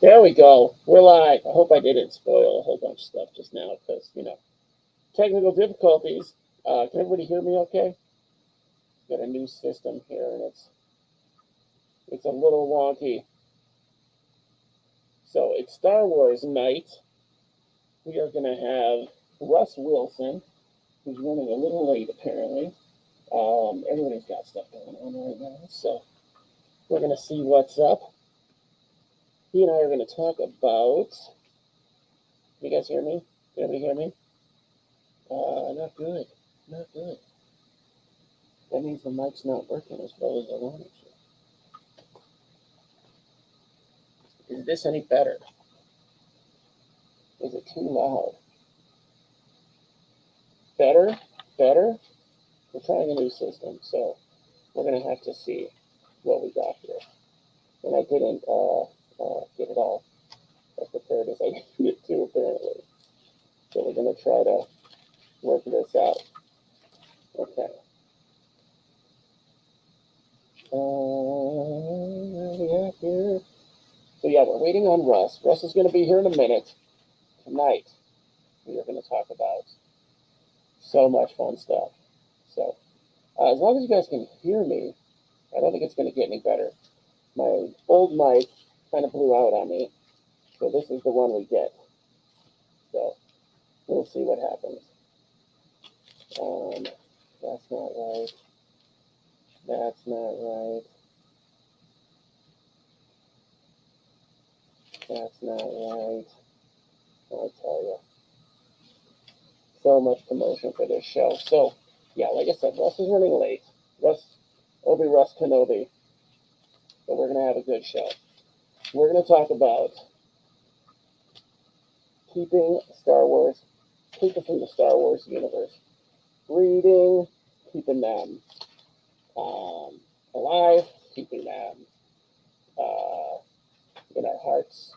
There we go. We're live. I hope I didn't spoil a whole bunch of stuff just now because, technical difficulties. Can everybody hear me okay? Got a new system here and it's a little wonky. So it's Star Wars night. We are going to have Russ Wilson, who's running a little late apparently. Everybody's got stuff going on right now, so we're going to see what's up. He and I are going to talk about. You guys hear me? Can everybody hear me? Not good. Not good. That means the mic's not working as well as I want it to. Is this any better? Is it too loud? Better? Better? We're trying a new system, so we're going to have to see what we got here. And I didn't get it all as prepared as I needed to, apparently. So we're going to try to work this out. Okay. Where we at here? So yeah, we're waiting on Russ. Russ is going to be here in a minute. Tonight, we are going to talk about so much fun stuff. So as long as you guys can hear me, I don't think it's going to get any better. My old mic kind of blew out on me, so this is the one we get. So we'll see what happens. That's not right. That's not right. That's not right. I'll tell you. So much promotion for this show. So, yeah, like I said, Russ is running late. Obi Rus Kenobi. But we're going to have a good show. We're going to talk about keeping people from the Star Wars universe, breeding, keeping them alive, keeping them in our hearts,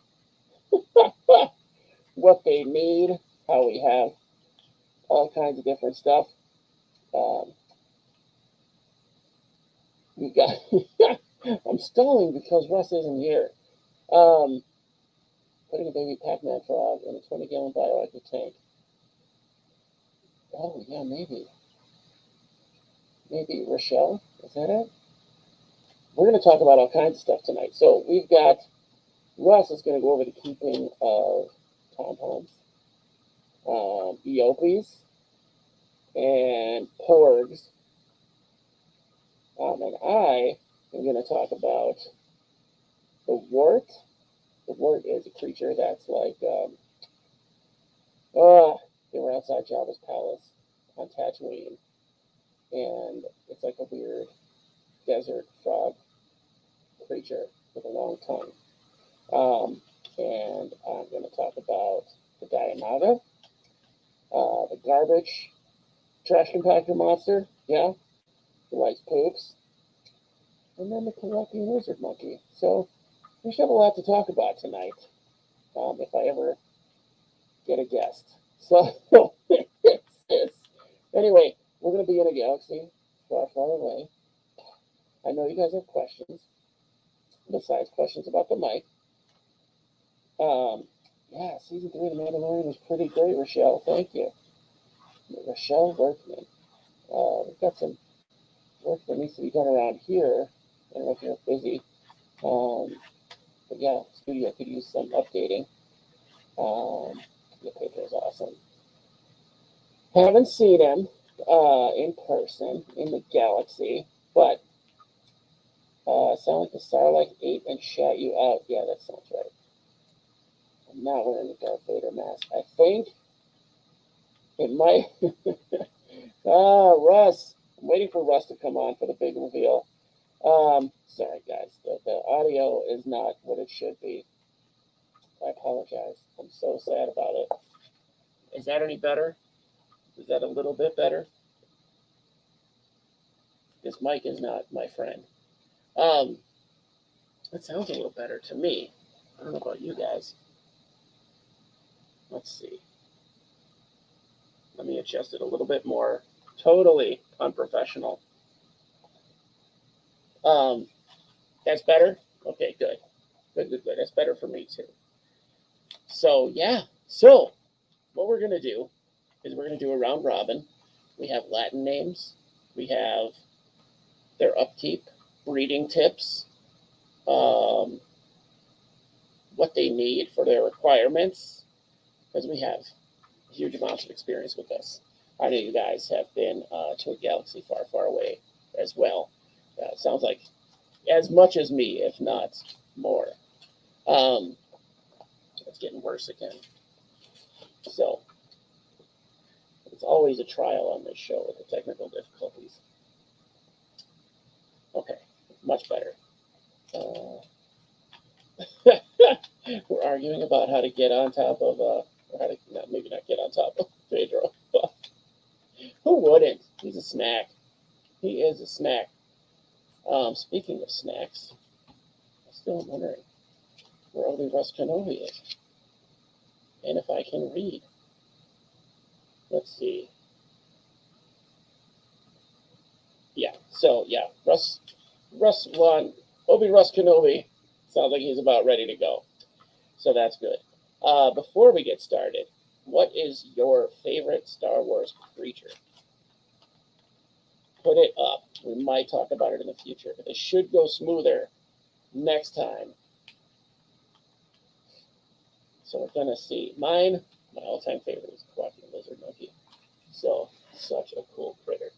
what they need, how we have all kinds of different stuff. We got. I'm stalling because Russ isn't here. Putting a baby Pac-Man frog in a 20-gallon bioactive tank. Oh yeah, maybe. Maybe Rochelle. Is that it? We're going to talk about all kinds of stuff tonight. So we've got Russ is going to go over the keeping of tom-toms, eopies, and porgs. And I am going to talk about the wart. The wart is a creature that's like, they were outside Jabba's palace on Tatooine. And it's like a weird desert frog creature with a long tongue. And I'm going to talk about the Dianaga, the garbage trash compactor monster, yeah, who likes poops, and then the Collecting Lizard Monkey. So we should have a lot to talk about tonight, if I ever get a guest. So anyway, we're going to be in a galaxy far, far away. I know you guys have questions, besides questions about the mic. Yeah, season 3 of The Mandalorian was pretty great, Rochelle. Thank you. Rochelle Workman. We've got some work that needs to be done around here. I don't know if you're busy. But yeah, studio could use some updating. The paper is awesome. Haven't seen him in person in the galaxy, but sound like the Sarlacc ate and shat you out. Yeah, that sounds right. I'm not wearing a Darth Vader mask. I think it might. Russ. I'm waiting for Russ to come on for the big reveal. Sorry, guys. The audio is not what it should be. I apologize. I'm so sad about it. Is that any better? Is that a little bit better? This mic is not my friend. That sounds a little better to me. I don't know about you guys. Let's see. Let me adjust it a little bit more. Totally unprofessional. That's better? Okay, good. Good. That's better for me too. So yeah. So what we're gonna do is we're gonna do a round robin. We have Latin names. We have their upkeep, breeding tips, um, what they need for their requirements, because we have huge amounts of experience with this. I know you guys have been to a galaxy far, far away as well. Sounds like as much as me, if not more. It's getting worse again. So it's always a trial on this show with the technical difficulties. Okay, much better. We're arguing about how to get on top of, or how to maybe not get on top of Pedro. Who wouldn't? He's a snack. He is a snack. Speaking of snacks, I'm still wondering where Obi Rus Kenobi is, and if I can read. Let's see. Yeah. So yeah, Obi Rus Kenobi sounds like he's about ready to go. So that's good. Before we get started, what is your favorite Star Wars creature? Put it up. We might talk about it in the future, but it should go smoother next time. So we're gonna see. My all-time favorite is Quacking Lizard Monkey. So such a cool critter.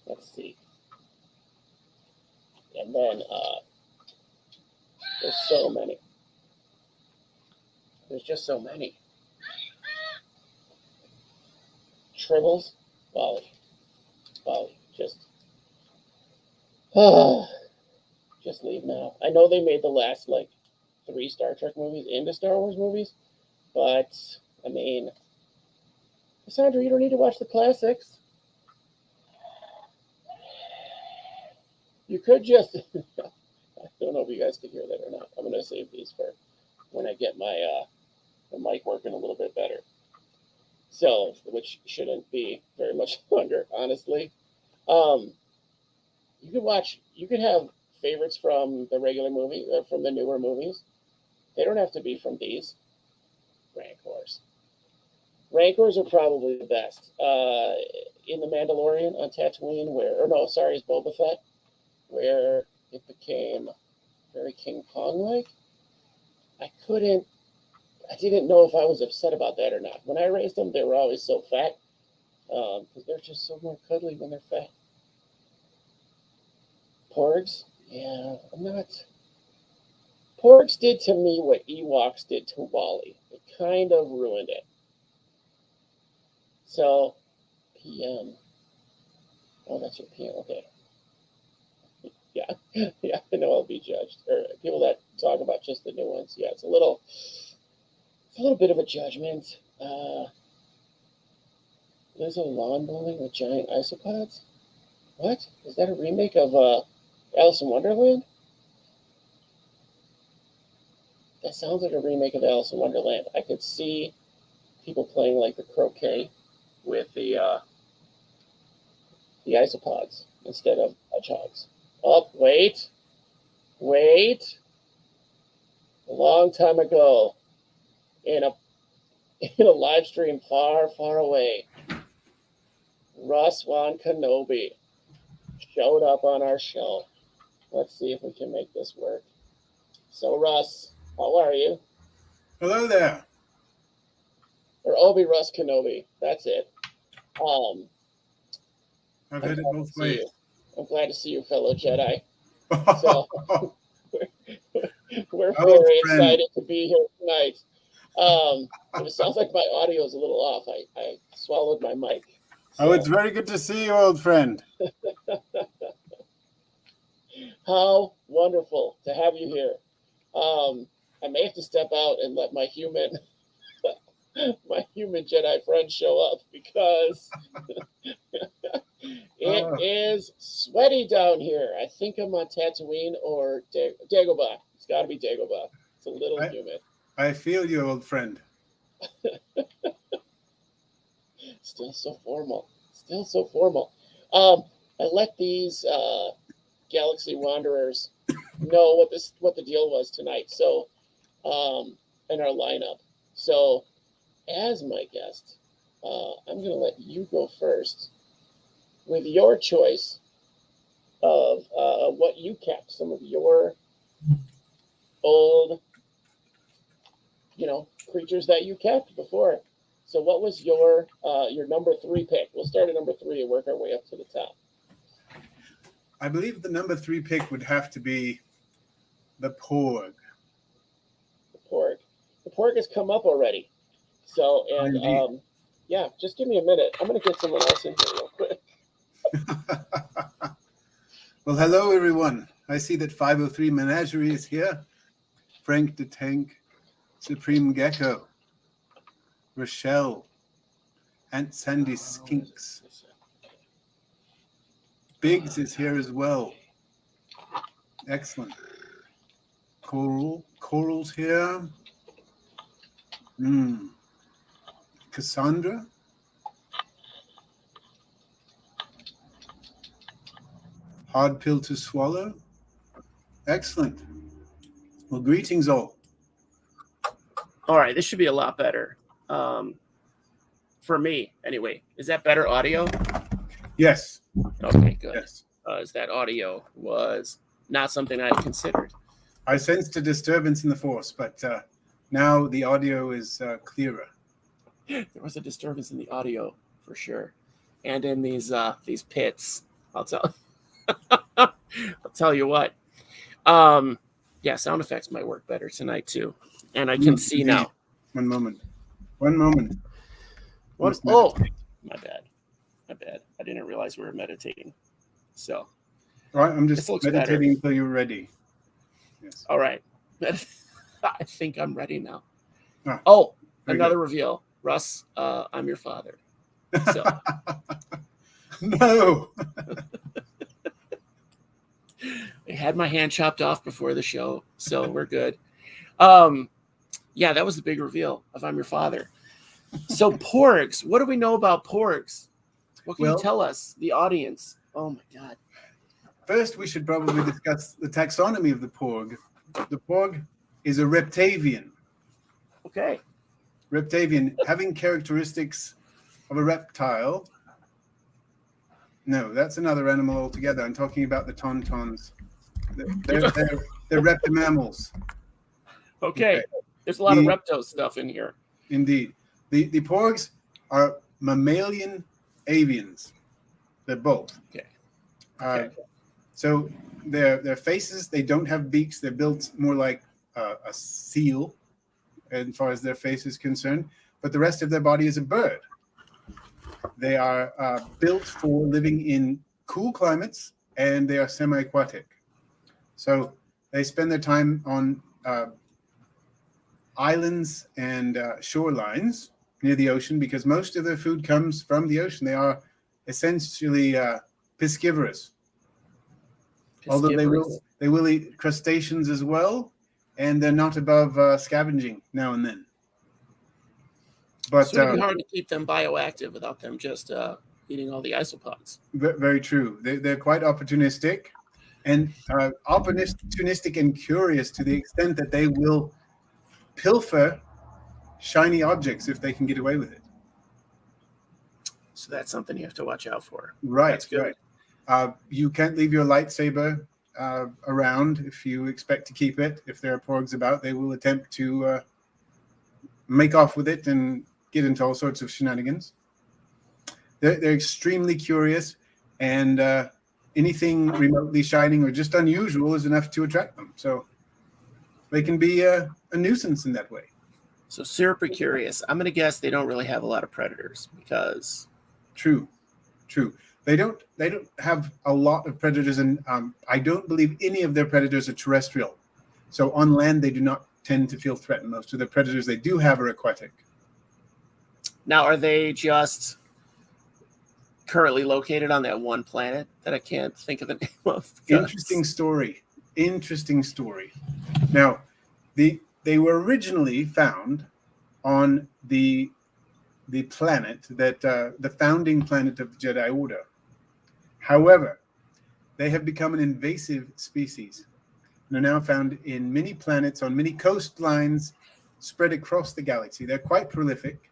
Let's see. And then there's so many. There's just so many. Tribbles, Wally, just leave now. I know they made the last 3 Star Trek movies into Star Wars movies, but I mean, Cassandra, you don't need to watch the classics. You could just. I don't know if you guys could hear that or not. I'm gonna save these for when I get my the mic working a little bit better. So, which shouldn't be very much longer, honestly. You could have favorites from the regular movie, from the newer movies. They don't have to be from these. Rancors. Rancors are probably the best. In The Mandalorian on Tatooine, it's Boba Fett, where it became very King Kong-like. I didn't know if I was upset about that or not. When I raised them, they were always so fat, because they're just so more cuddly when they're fat. Porgs? Yeah, I'm not. Porgs did to me what Ewoks did to Wally. It kind of ruined it. So, PM. Oh, that's your PM. Okay. Yeah, yeah, I know I'll be judged. Or people that talk about just the new ones. Yeah, it's a little bit of a judgment. There's a lawn bowling with giant isopods? What? Is that a remake of Alice in Wonderland? That sounds like a remake of Alice in Wonderland. I could see people playing like the croquet with the isopods instead of hedgehogs. Oh, wait. A long time ago, in a live stream far, far away, Rus Kenobi showed up on our show. Let's see if we can make this work. So, Russ, how are you? Hello there. Or Obi Rus Kenobi. That's it. I've had it both ways. I'm glad to see you, fellow Jedi. So, we're Oh, very friend. excited to be here tonight. It sounds like my audio is a little off. I swallowed my mic. Oh, it's very good to see you, old friend. How wonderful to have you here. I may have to step out and let my human Jedi friend show up because it is sweaty down here. I think I'm on Tatooine or Dagobah. It's got to be Dagobah. It's a little humid. I feel you, old friend. Still so formal. I let these galaxy wanderers know what the deal was tonight. So, in our lineup. So, as my guest, I'm going to let you go first with your choice of what you kept, some of your old, creatures that you kept before. So, what was your number 3 pick? We'll start at number 3 and work our way up to the top. I believe the number 3 pick would have to be the porg. The porg. The porg has come up already. So, and yeah, just give me a minute. I'm going to get someone else in here real quick. Well, hello, everyone. I see that 503 Menagerie is here. Frank the Tank, Supreme Gecko, Rochelle, Aunt Sandy Skinks. Biggs is here as well. Excellent. Coral's here. Cassandra. Hard pill to swallow. Excellent. Well, greetings all. All right, this should be a lot better. For me, anyway. Is that better audio? Yes. Okay, good. Yes. As that audio was not something I considered. I sensed a disturbance in the force, but now the audio is clearer. There was a disturbance in the audio for sure, and in these pits. I'll tell you what. Yeah, sound effects might work better tonight too, and I can see now. One moment. What? Oh, my bad. I didn't realize we were meditating. So, all right, I'm just meditating until you're ready. Yes. All right. I think I'm ready now. Oh, another reveal. Russ, I'm your father. So. No. I had my hand chopped off before the show, so we're good. Yeah, that was the big reveal of I'm your father. So porgs, what do we know about porgs? What can you tell us, the audience? Oh my God. First, we should probably discuss the taxonomy of the porg. The porg is a reptavian. Okay. Reptavian, having characteristics of a reptile. No, that's another animal altogether. I'm talking about the tauntauns. They're reptimammals. Okay. There's a lot of reptile stuff in here. Indeed. The porgs are mammalian avians. They're both. Okay. So their faces, they don't have beaks. They're built more like a seal as far as their face is concerned. But the rest of their body is a bird. They are built for living in cool climates, and they are semi-aquatic. So they spend their time on islands and shorelines near the ocean because most of their food comes from the ocean. They are essentially piscivorous. Although they will eat crustaceans as well, and they're not above scavenging now and then. But so it'd be hard to keep them bioactive without them just eating all the isopods. Very true. They're quite opportunistic, and opportunistic and curious to the extent that they will pilfer shiny objects if they can get away with it. So that's something you have to watch out for. Right. That's good. Right. You can't leave your lightsaber around if you expect to keep it. If there are porgs about, they will attempt to make off with it and get into all sorts of shenanigans. They're extremely curious, and anything remotely shining or just unusual is enough to attract them. So they can be a nuisance in that way. So super curious. I'm going to guess they don't really have a lot of predators because... True. They don't have a lot of predators, and I don't believe any of their predators are terrestrial. So on land, they do not tend to feel threatened. Most of the predators they do have are aquatic. Now, are they just currently located on that one planet that I can't think of the name of? Interesting story. Now, they were originally found on the planet that the founding planet of the Jedi Order. However, they have become an invasive species, and are now found in many planets on many coastlines spread across the galaxy. They're quite prolific.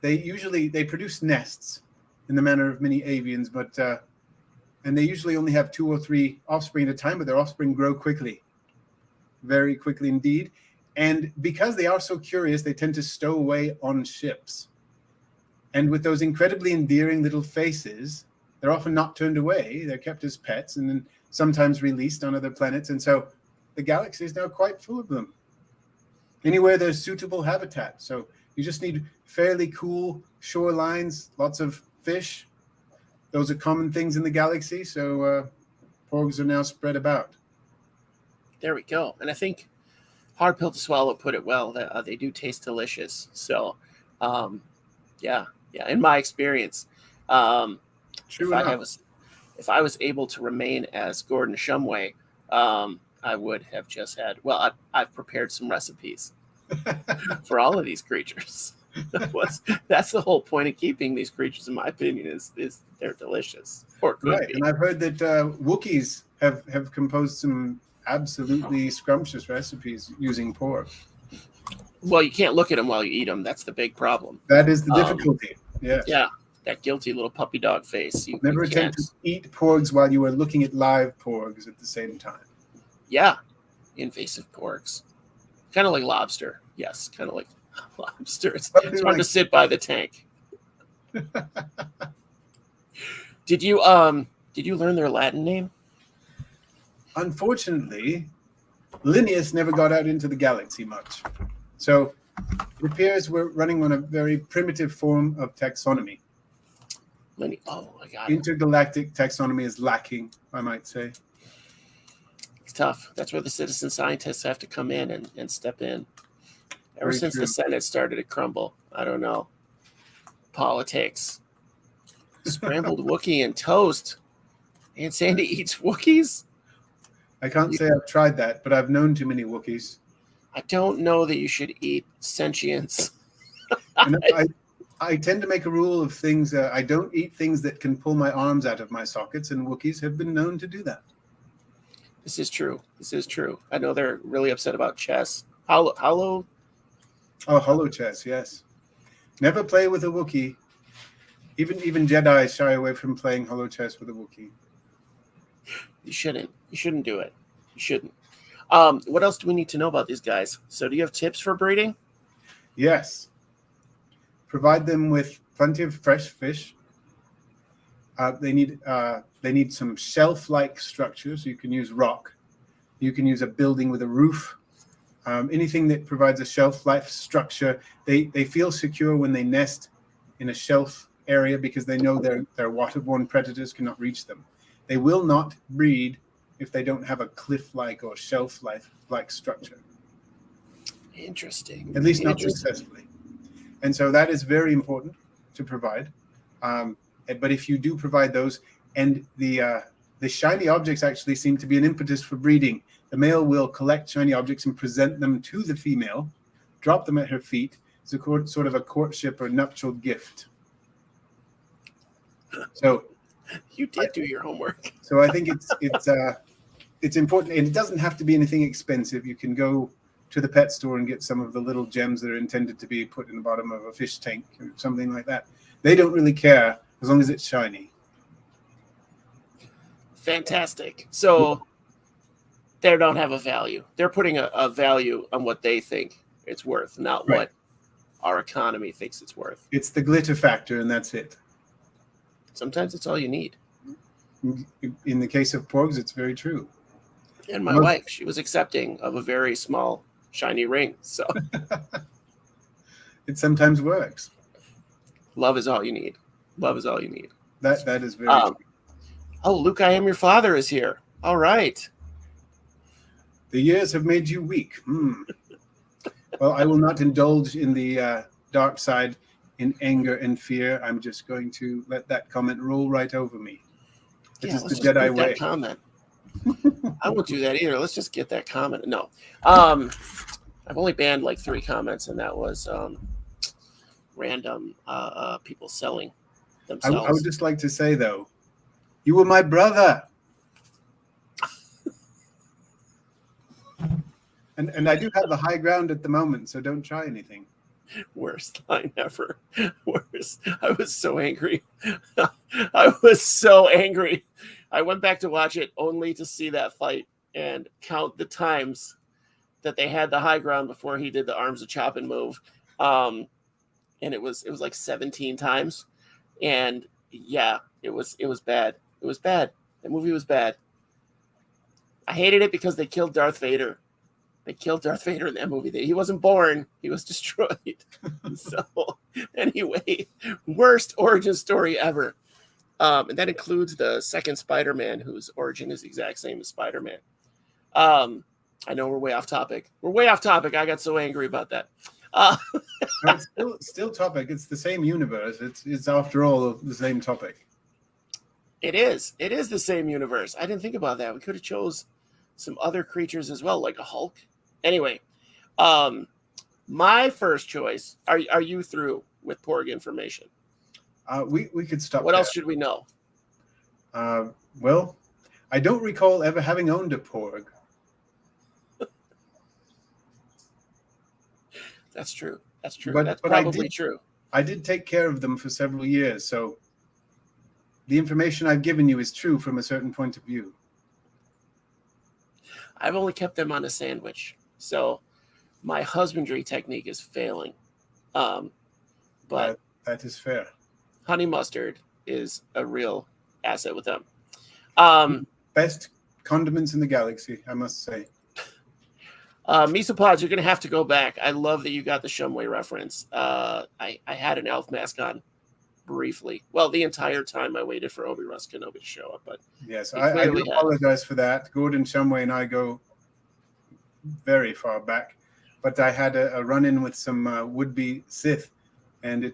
They produce nests in the manner of many avians, but and they usually only have 2 or 3 offspring at a time, but their offspring grow quickly, very quickly indeed. And because they are so curious, they tend to stow away on ships. And with those incredibly endearing little faces, they're often not turned away. They're kept as pets and then sometimes released on other planets. And so the galaxy is now quite full of them. Anywhere there's suitable habitat. So you just need fairly cool shorelines, lots of fish. Those are common things in the galaxy. So porgs are now spread about. There we go. And I think Hard Pill to Swallow put it well. That they do taste delicious. So, yeah. In my experience, True enough. if I was able to remain as Gordon Shumway, I would have just had. Well, I've prepared some recipes for all of these creatures. That's the whole point of keeping these creatures, in my opinion, is they're delicious. Or could be. And I've heard that Wookiees have composed some absolutely scrumptious recipes using pork. Well, you can't look at them while you eat them. That's the big problem. That is the difficulty. Yes. Yeah, that guilty little puppy dog face. Never attempt to eat porgs while you are looking at live porgs at the same time. Yeah, invasive porgs. Kind of like lobster. Yes, kind of like lobster. It's hard to sit by the tank. Did you learn their Latin name? Unfortunately, Linnaeus never got out into the galaxy much. So it appears we're running on a very primitive form of taxonomy. Oh my God. Intergalactic taxonomy is lacking, I might say. It's tough. That's where the citizen scientists have to come in and step in. Ever since the Senate started to crumble, I don't know. Politics. Scrambled Wookiee and toast. Aunt Sandy eats Wookiees? I can't say I've tried that, but I've known too many Wookiees. I don't know that you should eat sentience. I tend to make a rule of things. I don't eat things that can pull my arms out of my sockets, and Wookiees have been known to do that. This is true. I know they're really upset about chess. Hollow? Oh, hollow chess, yes. Never play with a Wookiee. Even Jedi shy away from playing hollow chess with a Wookiee. You shouldn't do it. You shouldn't. What else do we need to know about these guys? So do you have tips for breeding? Yes. Provide them with plenty of fresh fish. They need some shelf-like structures. You can use rock. You can use a building with a roof. Anything that provides a shelf-life structure. They feel secure when they nest in a shelf area because they know their waterborne predators cannot reach them. They will not breed if they don't have a cliff-like or shelf-like structure. Interesting. At least not successfully. And so that is very important to provide. But if you do provide those, and the shiny objects actually seem to be an impetus for breeding. The male will collect shiny objects and present them to the female, drop them at her feet. It's sort of a courtship or nuptial gift. So you did do your homework. So I think it's important, and it doesn't have to be anything expensive. You can go to the pet store and get some of the little gems that are intended to be put in the bottom of a fish tank or something like that. They don't really care as long as it's shiny. Fantastic. So they don't have a value. They're putting a value on what they think it's worth, not what our economy thinks it's worth. It's the glitter factor, and that's it. Sometimes it's all you need. In the case of porgs, it's very true. And my wife, she was accepting of a very small, shiny ring. So it sometimes works. Love is all you need. Love is all you need. That is very true. Oh, Luke, I Am Your Father is here. All right. The years have made you weak. Well, I will not indulge in the dark side in anger and fear. I'm just going to let that comment roll right over me. It is the Jedi way. Comment. I won't do that either. Let's just get that comment. No. I've only banned like 3 comments, and that was random people selling themselves. I would just like to say, though, you were my brother. And I do have the high ground at the moment, so don't try anything. Worst line ever. Worst. I was so angry. I was so angry. I went back to watch it only to see that fight and count the times that they had the high ground before he did the arms of chopping move. And it was like 17 times. And yeah, it was bad. It was bad. That movie was bad. I hated it because they killed Darth Vader. They killed Darth Vader in that movie. He wasn't born. He was destroyed. So anyway, worst origin story ever. And that includes the second Spider-Man, whose origin is the exact same as Spider-Man. I know we're way off topic. I got so angry about that. No, it's still topic. It's the same universe. It's after all the same topic. It is. It is the same universe. I didn't think about that. We could have chose some other creatures as well, like a Hulk. Anyway, my first choice. Are you through with Porg information? We could stop. What else should we know? Well, I don't recall ever having owned a Porg. That's true. That's true. But That's I probably did- true. I did take care of them for several years, so the information I've given you is true from a certain point of view. I've only kept them on a sandwich, so my husbandry technique is failing. But That is fair. honey mustard is a real asset with them. Best condiments in the galaxy, I must say. Mesopods, you're going to have to go back. I love that you got the Shumway reference. I had an elf mask on briefly. Well, the entire time I waited for Obi Rus Kenobi to show up. But Yes, He I do clearly had. apologize for that. Gordon Shumway and I go very far back, but I had a run-in with some would-be Sith, and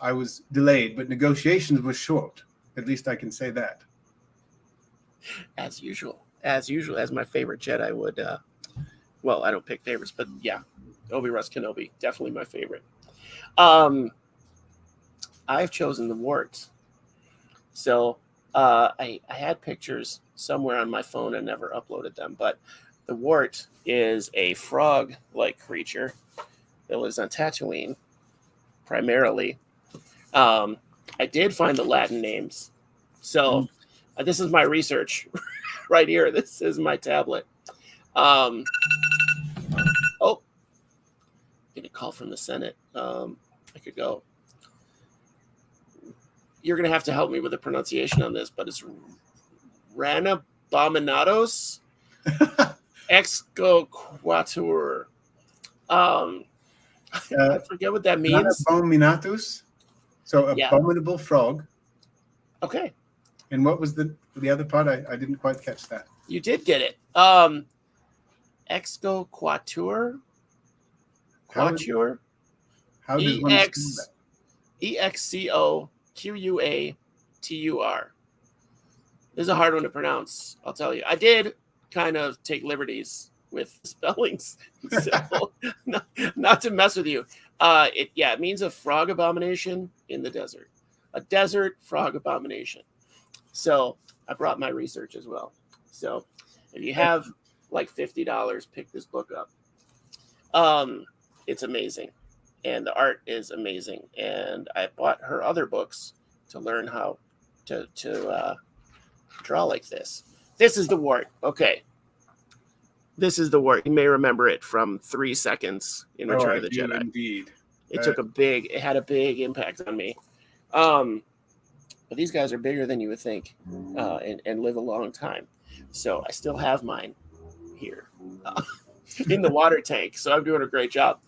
I was delayed, but negotiations were short. At least I can say that. as usual, as my favorite Jedi would. Well, I don't pick favorites, but yeah, Obi Rus Kenobi, definitely my favorite. I've chosen the wart. So I had pictures somewhere on my phone and never uploaded them, but the wart is a frog-like creature that lives on Tatooine, primarily. I did find the Latin names. So this is my research right here. This is my tablet. Get a call from the Senate. I could go. You're going to have to help me with the pronunciation on this, but it's Ranabominados Excoquatur. I forget what that means. Abominatus, so Yeah. abominable frog. Okay, And what was the other part? I didn't quite catch that. you did get it. Excoquatur. Quatur. How does one spell that? EXCOQUATUR. This is a hard one to pronounce, I'll tell you. I did kind of take liberties with spellings, so not to mess with you. It means a frog abomination in the desert. A desert frog abomination. So I brought my research as well. So if you have like $50, pick this book up. It's amazing. And the art is amazing. And I bought her other books to learn how to draw like this. This is the wart. Okay. This is the wart. You may remember it from 3 seconds in Return of the Jedi. Indeed. It had a big impact on me. But these guys are bigger than you would think, and live a long time. So I still have mine here in the water tank. So I'm doing a great job.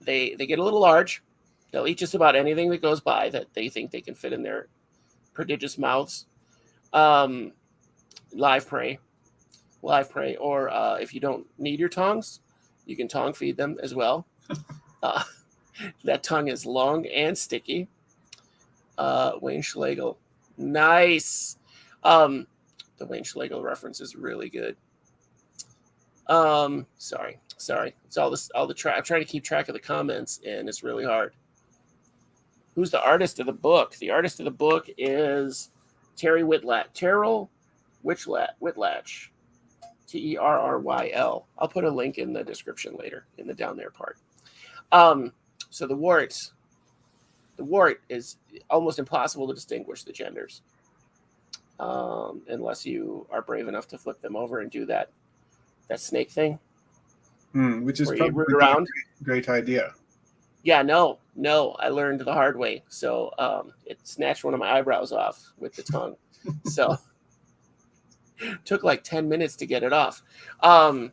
They get a little large. They'll eat just about anything that goes by that they think they can fit in their prodigious mouths. Live prey. Or if you don't need your tongs, you can tongue feed them as well. That tongue is long and sticky. Wayne Schlegel. Nice. The Wayne Schlegel reference is really good. Sorry. It's all the track. I'm trying to keep track of the comments, and it's really hard. Who's the artist of the book? The artist of the book is Terrell Whitlatch. Terryl. I'll put a link in the description later in the down there part. So the wart is almost impossible to distinguish the genders, unless you are brave enough to flip them over and do that snake thing. Which is where you probably root not around. a great idea. Yeah, no, I learned the hard way. So it snatched one of my eyebrows off with the tongue. So took like 10 minutes to get it off. The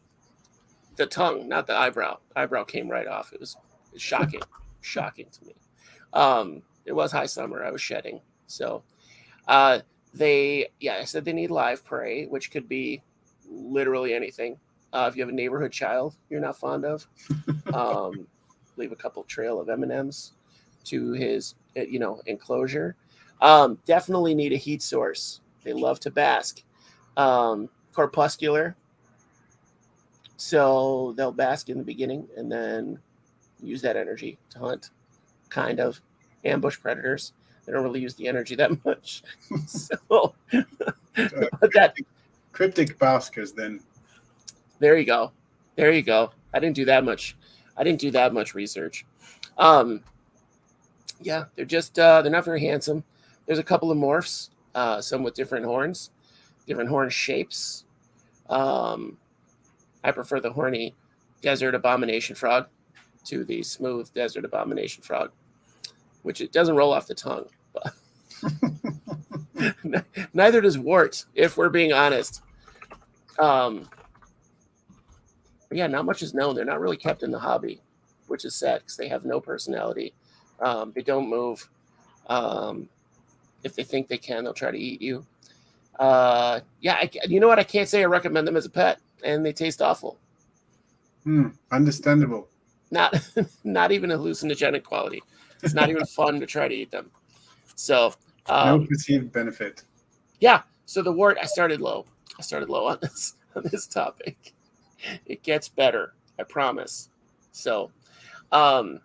tongue, not the eyebrow. Eyebrow came right off. It was shocking to me. It was high summer. I was shedding. So I said they need live prey, which could be literally anything. If you have a neighborhood child you're not fond of, leave a couple trail of M&Ms to his, enclosure. Definitely need a heat source. They love to bask. Corpuscular. So they'll bask in the beginning and then use that energy to hunt, kind of ambush predators. They don't really use the energy that much. So Cryptic baskers then. There you go. I didn't do that much research. Yeah, they're just they're not very handsome. There's a couple of morphs, some with different horns, different horn shapes. I prefer the horny desert abomination frog to the smooth desert abomination frog, which it doesn't roll off the tongue. But neither does wart, if we're being honest. Yeah, not much is known. They're not really kept in the hobby, which is sad because they have no personality. They don't move. If they think they can, they'll try to eat you. You know what? I can't say I recommend them as a pet, and they taste awful. Understandable. Not even hallucinogenic quality. It's not even fun to try to eat them. So no perceived benefit. Yeah. So the wart, I started low on this topic. It gets better, I promise. So, that's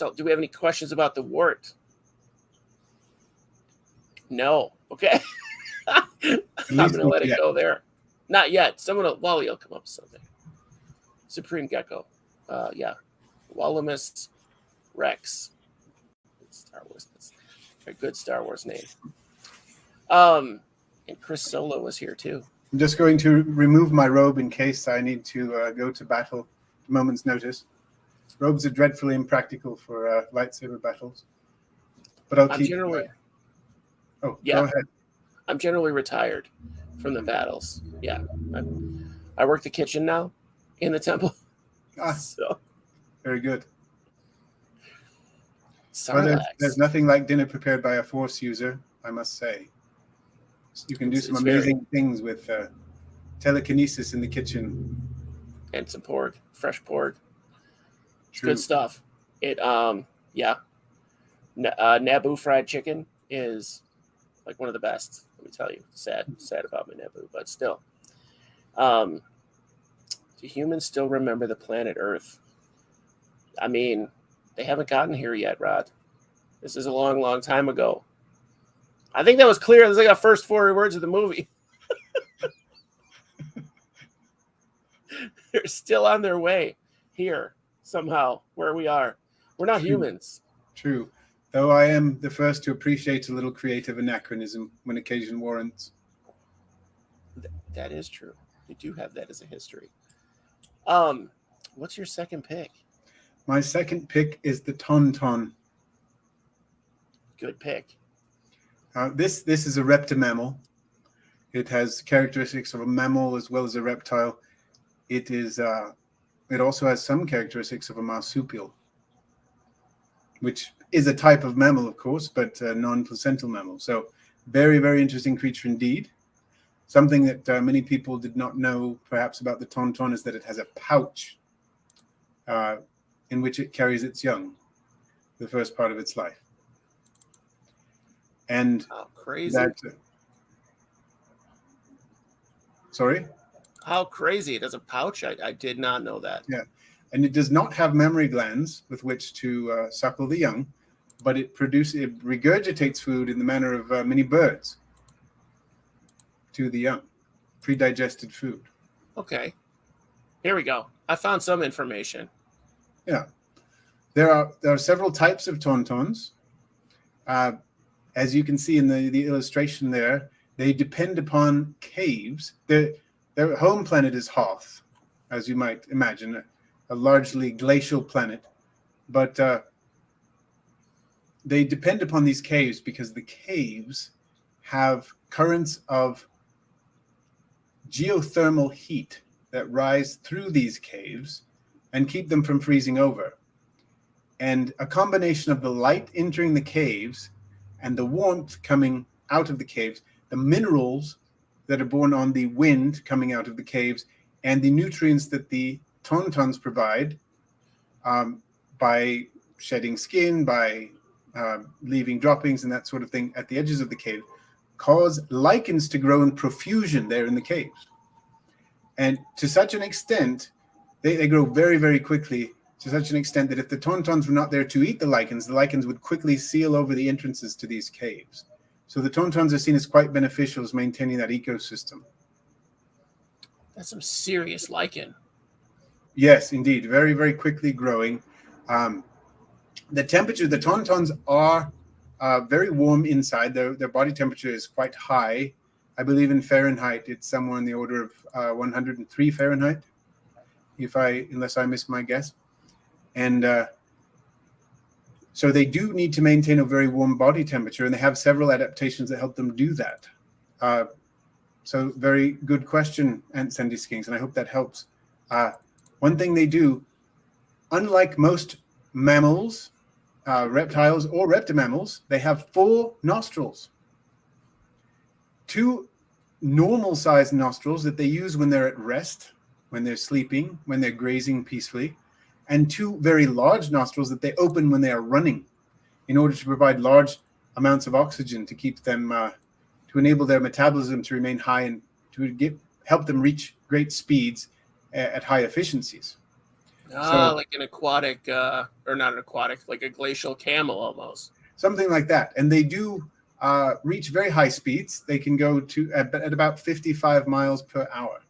all. Do we have any questions about the wart? No. Okay. I'm gonna let it go there. Not yet. Wally will come up with something. Supreme Gecko. Wallamus Rex. Star Wars. That's a good Star Wars name. And Chris Solo was here too. I'm just going to remove my robe in case I need to go to battle at a moment's notice. Robes are dreadfully impractical for lightsaber battles. But I'll keep... Go ahead. I'm generally retired from the battles. Yeah. I work the kitchen now in the temple. So very good. Well, there's nothing like dinner prepared by a Force user, I must say. You can do some amazing things with telekinesis in the kitchen. And some pork, fresh pork. It's True. good stuff. It Naboo fried chicken is like one of the best. Let me tell you. Sad about my Naboo, but still. Do humans still remember the planet Earth? I mean, they haven't gotten here yet, Rod. This is a long, long time ago. I think that was clear. This is like the first 4 words of the movie. They're still on their way here somehow, where we are. We're not humans. True. Though I am the first to appreciate a little creative anachronism when occasion warrants. That is true. We do have that as a history. What's your second pick? My second pick is the Tauntaun. Good pick. This is a reptimammal. It has characteristics of a mammal as well as a reptile. It also has some characteristics of a marsupial, which is a type of mammal, of course, but a non-placental mammal. So very, very interesting creature indeed. Something that many people did not know perhaps about the Tauntaun is that it has a pouch in which it carries its young, the first part of its life. And how crazy! Sorry? How crazy! It has a pouch. I did not know that. Yeah, and it does not have mammary glands with which to suckle the young, but it regurgitates food in the manner of many birds to the young. pre-digested food. Okay. Here we go. I found some information. Yeah. There are several types of tauntauns. As you can see in the illustration there, they depend upon caves. Their home planet is Hoth, as you might imagine, a largely glacial planet. But they depend upon these caves because the caves have currents of geothermal heat that rise through these caves and keep them from freezing over. And a combination of the light entering the caves and the warmth coming out of the caves, the minerals that are born on the wind coming out of the caves, and the nutrients that the tauntauns provide by shedding skin, by leaving droppings and that sort of thing at the edges of the cave, cause lichens to grow in profusion there in the caves. And to such an extent, they grow very, very quickly, to such an extent that if the tauntauns were not there to eat the lichens would quickly seal over the entrances to these caves. So the tauntauns are seen as quite beneficial as maintaining that ecosystem. That's some serious lichen. Yes, indeed. Very, very quickly growing. The temperature, the tauntauns are very warm inside. Their body temperature is quite high. I believe in Fahrenheit, it's somewhere in the order of 103 Fahrenheit, unless I miss my guess. And so they do need to maintain a very warm body temperature, and they have several adaptations that help them do that. So very good question, Aunt Sandy Skinks, and I hope that helps. One thing they do, unlike most mammals, reptiles or reptimammals, they have 4 nostrils. 2 normal-sized nostrils that they use when they're at rest, when they're sleeping, when they're grazing peacefully, and 2 very large nostrils that they open when they are running in order to provide large amounts of oxygen to keep them, to enable their metabolism to remain high and to help them reach great speeds at high efficiencies. Like an aquatic, or not an aquatic, like a glacial camel almost. Something like that. And they do reach very high speeds. They can go to at about 55 miles per hour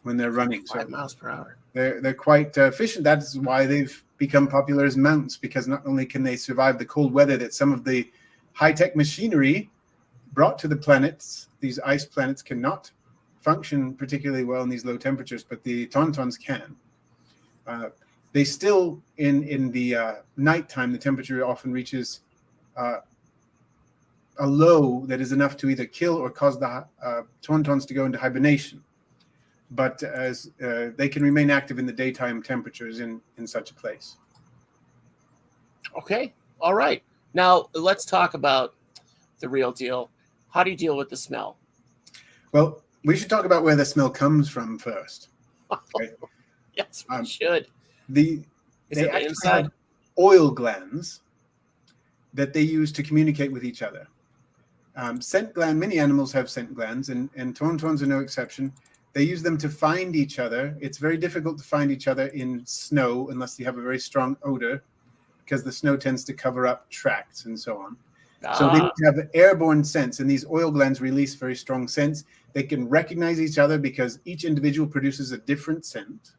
when they're running. 5 miles per hour. They're quite efficient. That is why they've become popular as mounts, because not only can they survive the cold weather that some of the high-tech machinery brought to the planets, these ice planets cannot function particularly well in these low temperatures, but the tauntauns can. They still, in the nighttime, the temperature often reaches a low that is enough to either kill or cause the tauntauns to go into hibernation. But as they can remain active in the daytime temperatures in such a place. Okay. All right. Now let's talk about the real deal. How do you deal with the smell? Well, we should talk about where the smell comes from first. Okay? Yes, we should. They actually inside? have oil glands that they use to communicate with each other. Scent gland, many animals have scent glands, and tauntauns are no exception. They use them to find each other. It's very difficult to find each other in snow unless you have a very strong odor, because the snow tends to cover up tracks and so on. So they need to have airborne scents, and these oil glands release very strong scents. They can recognize each other because each individual produces a different scent,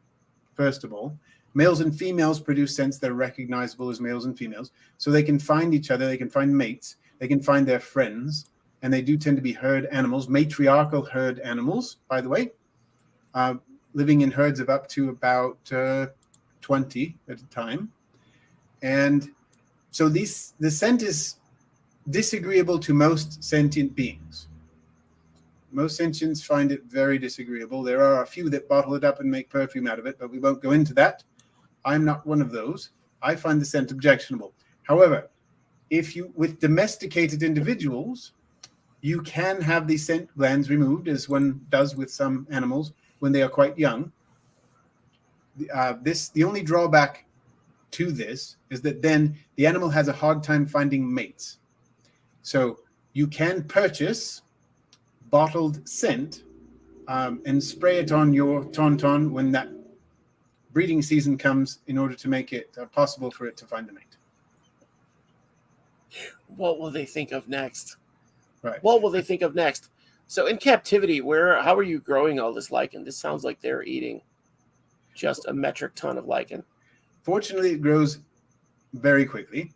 first of all. Males and females produce scents that are recognizable as males and females. So they can find each other, they can find mates, they can find their friends, and they do tend to be herd animals, matriarchal herd animals, by the way, living in herds of up to about 20 at a time. And so the scent is disagreeable to most sentient beings. Most sentients find it very disagreeable. There are a few that bottle it up and make perfume out of it, but we won't go into that. I'm not one of those. I find the scent objectionable. However, with domesticated individuals, you can have the scent glands removed, as one does with some animals when they are quite young. The only drawback to this is that then the animal has a hard time finding mates. So you can purchase bottled scent and spray it on your tauntaun when that breeding season comes, in order to make it possible for it to find a mate. What will they think of next? Right. What will they think of next? So in captivity, how are you growing all this lichen? This sounds like they're eating just a metric ton of lichen. Fortunately, it grows very quickly,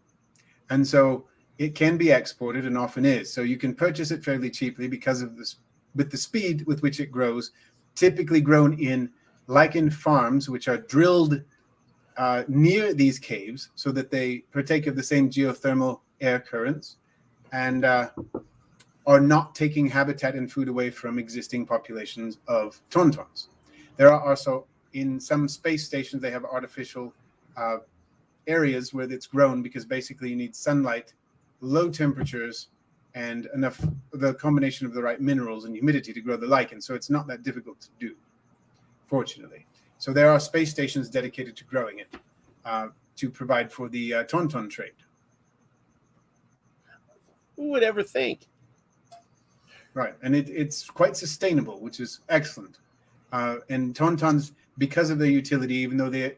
and so it can be exported, and often is. So you can purchase it fairly cheaply because of this, with the speed with which it grows. Typically grown in lichen farms, which are drilled near these caves, so that they partake of the same geothermal air currents, and are not taking habitat and food away from existing populations of tauntauns. There are also, in some space stations, they have artificial areas where it's grown, because basically you need sunlight, low temperatures, and enough, the combination of the right minerals and humidity to grow the lichen. So it's not that difficult to do, fortunately. So there are space stations dedicated to growing it, to provide for the tauntaun trade. Who would ever think? Right, and it's quite sustainable, which is excellent. And tauntauns, because of their utility, even though they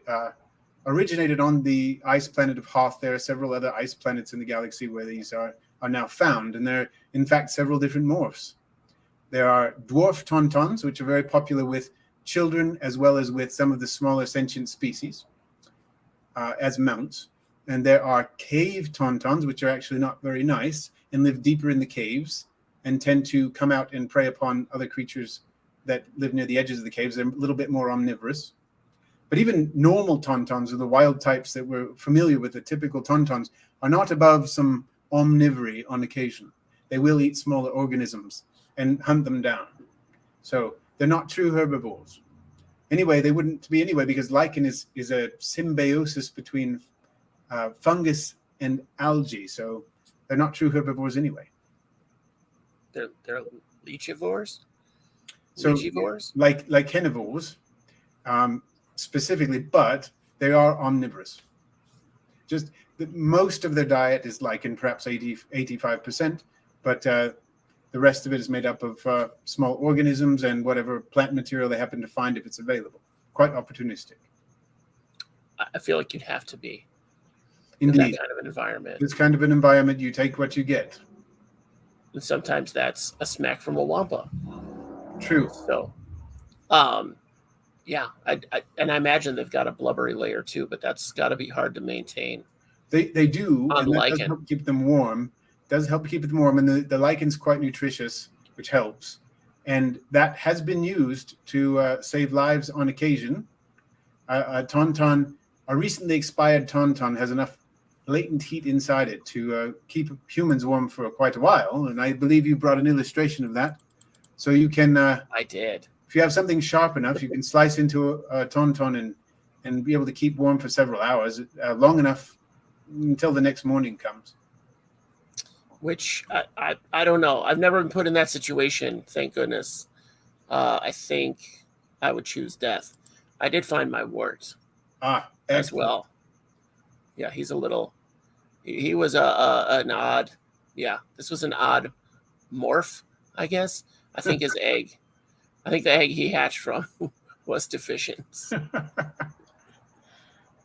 originated on the ice planet of Hoth, there are several other ice planets in the galaxy where these are now found, and there are, in fact, several different morphs. There are dwarf tauntauns, which are very popular with children, as well as with some of the smaller sentient species as mounts. And there are cave tauntauns, which are actually not very nice and live deeper in the caves and tend to come out and prey upon other creatures that live near the edges of the caves. They're a little bit more omnivorous. But even normal tauntauns, or the wild types that we're familiar with, the typical tauntauns, are not above some omnivory on occasion. They will eat smaller organisms and hunt them down. So they're not true herbivores. Anyway, they wouldn't be anyway, because lichen is a symbiosis between fungus and algae. So they're not true herbivores anyway. They're leechivores? So Leechivores? like carnivores, specifically, but they are omnivorous. Just most of their diet is lichen, perhaps 85%, but the rest of it is made up of small organisms and whatever plant material they happen to find if it's available. Quite opportunistic. I feel like you'd have to be Indeed. in that kind of an environment. This kind of an environment, you take what you get. And sometimes that's a smack from a wampa. True. So, yeah, I imagine they've got a blubbery layer too, but that's got to be hard to maintain. They do, On and that lichen. does help keep them warm. Does help keep them warm, and the lichen's quite nutritious, which helps. And that has been used to save lives on occasion. A recently expired tauntaun has enough latent heat inside it to keep humans warm for quite a while. And I believe you brought an illustration of that. So you can... I did. If you have something sharp enough, you can slice into a tauntaun and be able to keep warm for several hours, long enough until the next morning comes. Which I don't know. I've never been put in that situation, thank goodness. I think I would choose death. I did find my wart as well. Yeah, he's a little... He was an odd... Yeah, this was an odd morph, I guess. I think his egg... I think the egg he hatched from was deficient.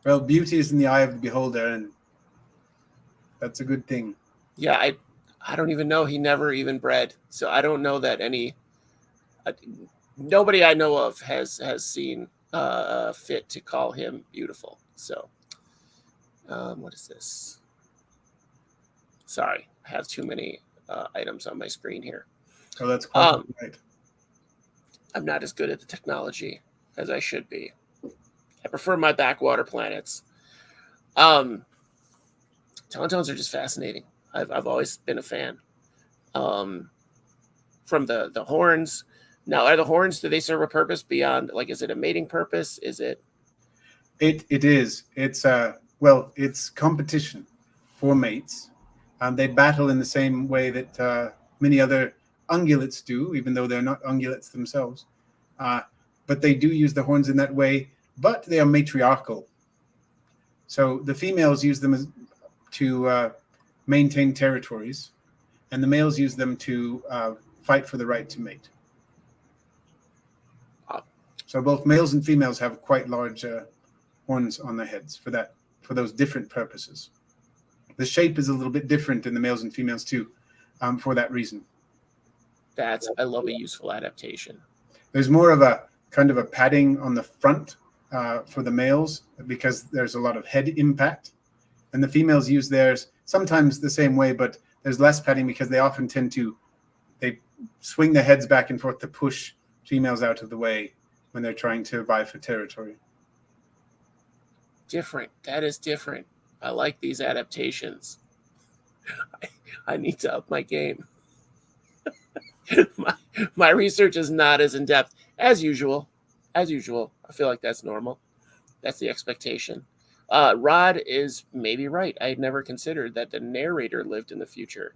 Well, beauty is in the eye of the beholder, and that's a good thing. Yeah, I don't even know. He never even bred, so I don't know that nobody I know of has seen fit to call him beautiful. So, what is this? Sorry, I have too many items on my screen here. Oh, that's quite right. I'm not as good at the technology as I should be. I prefer my backwater planets. Tauntauns are just fascinating. I've always been a fan. From the horns. Now, are the horns, do they serve a purpose beyond, like, is it a mating purpose? Is it? It is. It's competition for mates. They battle in the same way that many other ungulates do, even though they're not ungulates themselves. But they do use the horns in that way, but they are matriarchal. So the females use them to maintain territories, and the males use them to fight for the right to mate. So both males and females have quite large horns on their heads for those different purposes. The shape is a little bit different in the males and females too, for that reason. I love a useful adaptation. There's more of a kind of a padding on the front for the males because there's a lot of head impact, and the females use theirs sometimes the same way, but there's less padding because they often they swing their heads back and forth to push females out of the way when they're trying to vie for territory. Different. That is different. I like these adaptations. I need to up my game. my research is not as in depth as usual. As usual, I feel like that's normal. That's the expectation. Rod is maybe right. I had never considered that the narrator lived in the future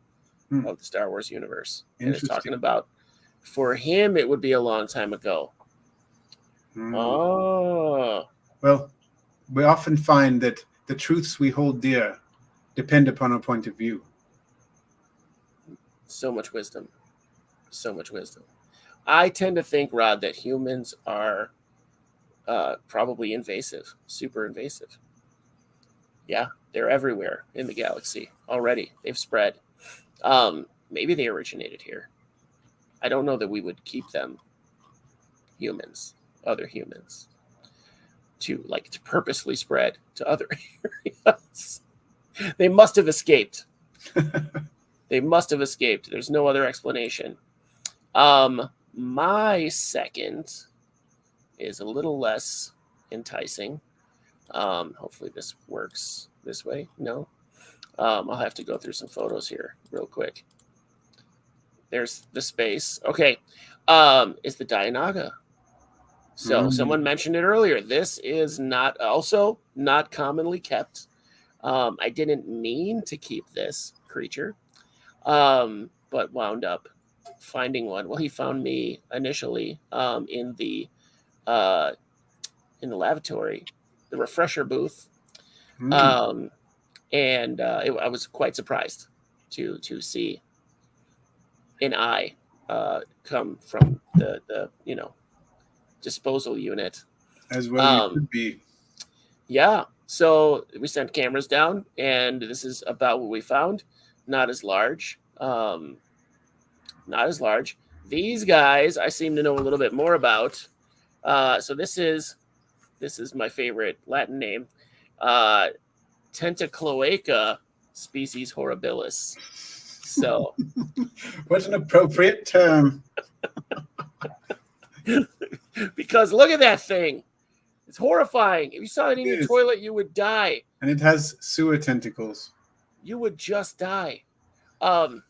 of the Star Wars universe. And it's talking about, for him, it would be a long time ago. Oh. Well, we often find that the truths we hold dear depend upon our point of view. So much wisdom. So much wisdom. I tend to think, Rod, that humans are probably invasive, super invasive. Yeah, they're everywhere in the galaxy already. They've spread. Maybe they originated here. I don't know that we would keep them, humans, other humans, to purposely spread to other areas. They must have escaped. They must have escaped. There's no other explanation. My second is a little less enticing. Hopefully this works this way. No. I'll have to go through some photos here real quick. There's the space. Okay. It's the Dianaga. So someone mentioned it earlier. This is not commonly kept. I didn't mean to keep this creature, but wound up finding one. Well, he found me initially in the lavatory, the refresher booth, and I was quite surprised to see an eye come from the disposal unit. As well you could be. Yeah. So we sent cameras down, and this is about what we found. Not as large. Not as large. These guys I seem to know a little bit more about. So this is my favorite Latin name. Tentacloaca species horribilis. So what an appropriate term. Because look at that thing. It's horrifying. If you saw it in your toilet, you would die. And it has sewer tentacles. You would just die. So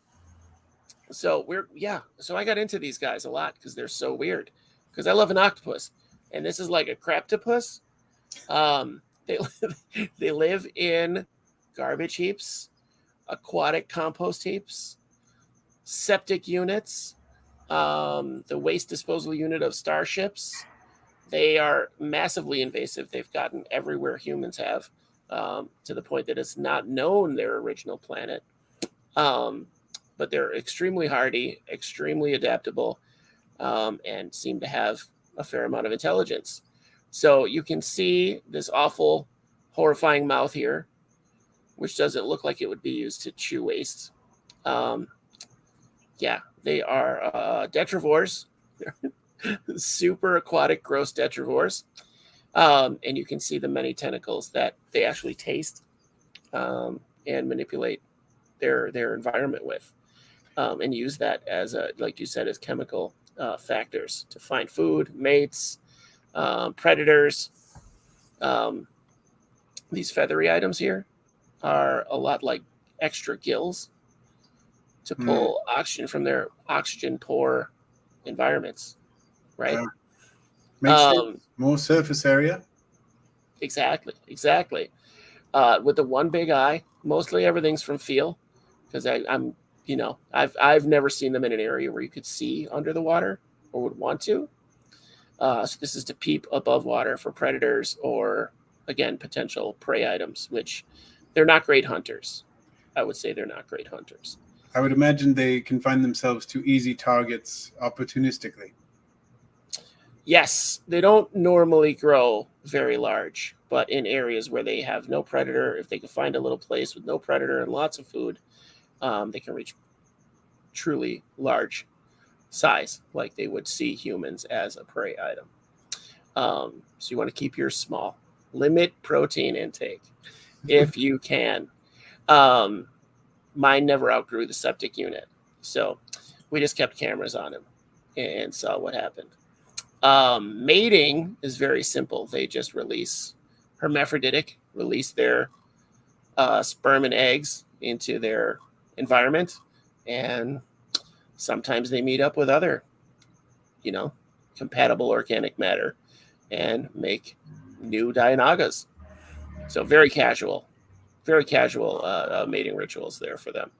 I got into these guys a lot because they're so weird. Because I love an octopus. And this is like a craptopus. They live in garbage heaps, aquatic compost heaps, septic units, the waste disposal unit of starships. They are massively invasive. They've gotten everywhere humans have, to the point that it's not known their original planet. But they're extremely hardy, extremely adaptable, and seem to have a fair amount of intelligence. So you can see this awful, horrifying mouth here, which doesn't look like it would be used to chew waste. They are detrivores. Super aquatic, gross detrivores. And you can see the many tentacles that they actually taste and manipulate their environment with, and use that as like you said, as chemical factors to find food, mates, predators. These feathery items here are a lot like extra gills to pull oxygen from their oxygen poor environments, right? Makes sense. More surface area. Exactly. With the one big eye, mostly everything's from feel, because I've never seen them in an area where you could see under the water or would want to. So this is to peep above water for predators or, again, potential prey items, which they're not great hunters. I would say they're not great hunters. I would imagine they confine themselves to easy targets opportunistically. Yes, they don't normally grow very large, but in areas where they have no predator, if they can find a little place with no predator and lots of food, they can reach truly large size, like they would see humans as a prey item. So you want to keep yours small. Limit protein intake if you can. Mine never outgrew the septic unit, so we just kept cameras on him and saw what happened. Mating is very simple. They just release release their sperm and eggs into their environment, and sometimes they meet up with other, compatible organic matter and make new Dianagas. So very casual mating rituals there for them.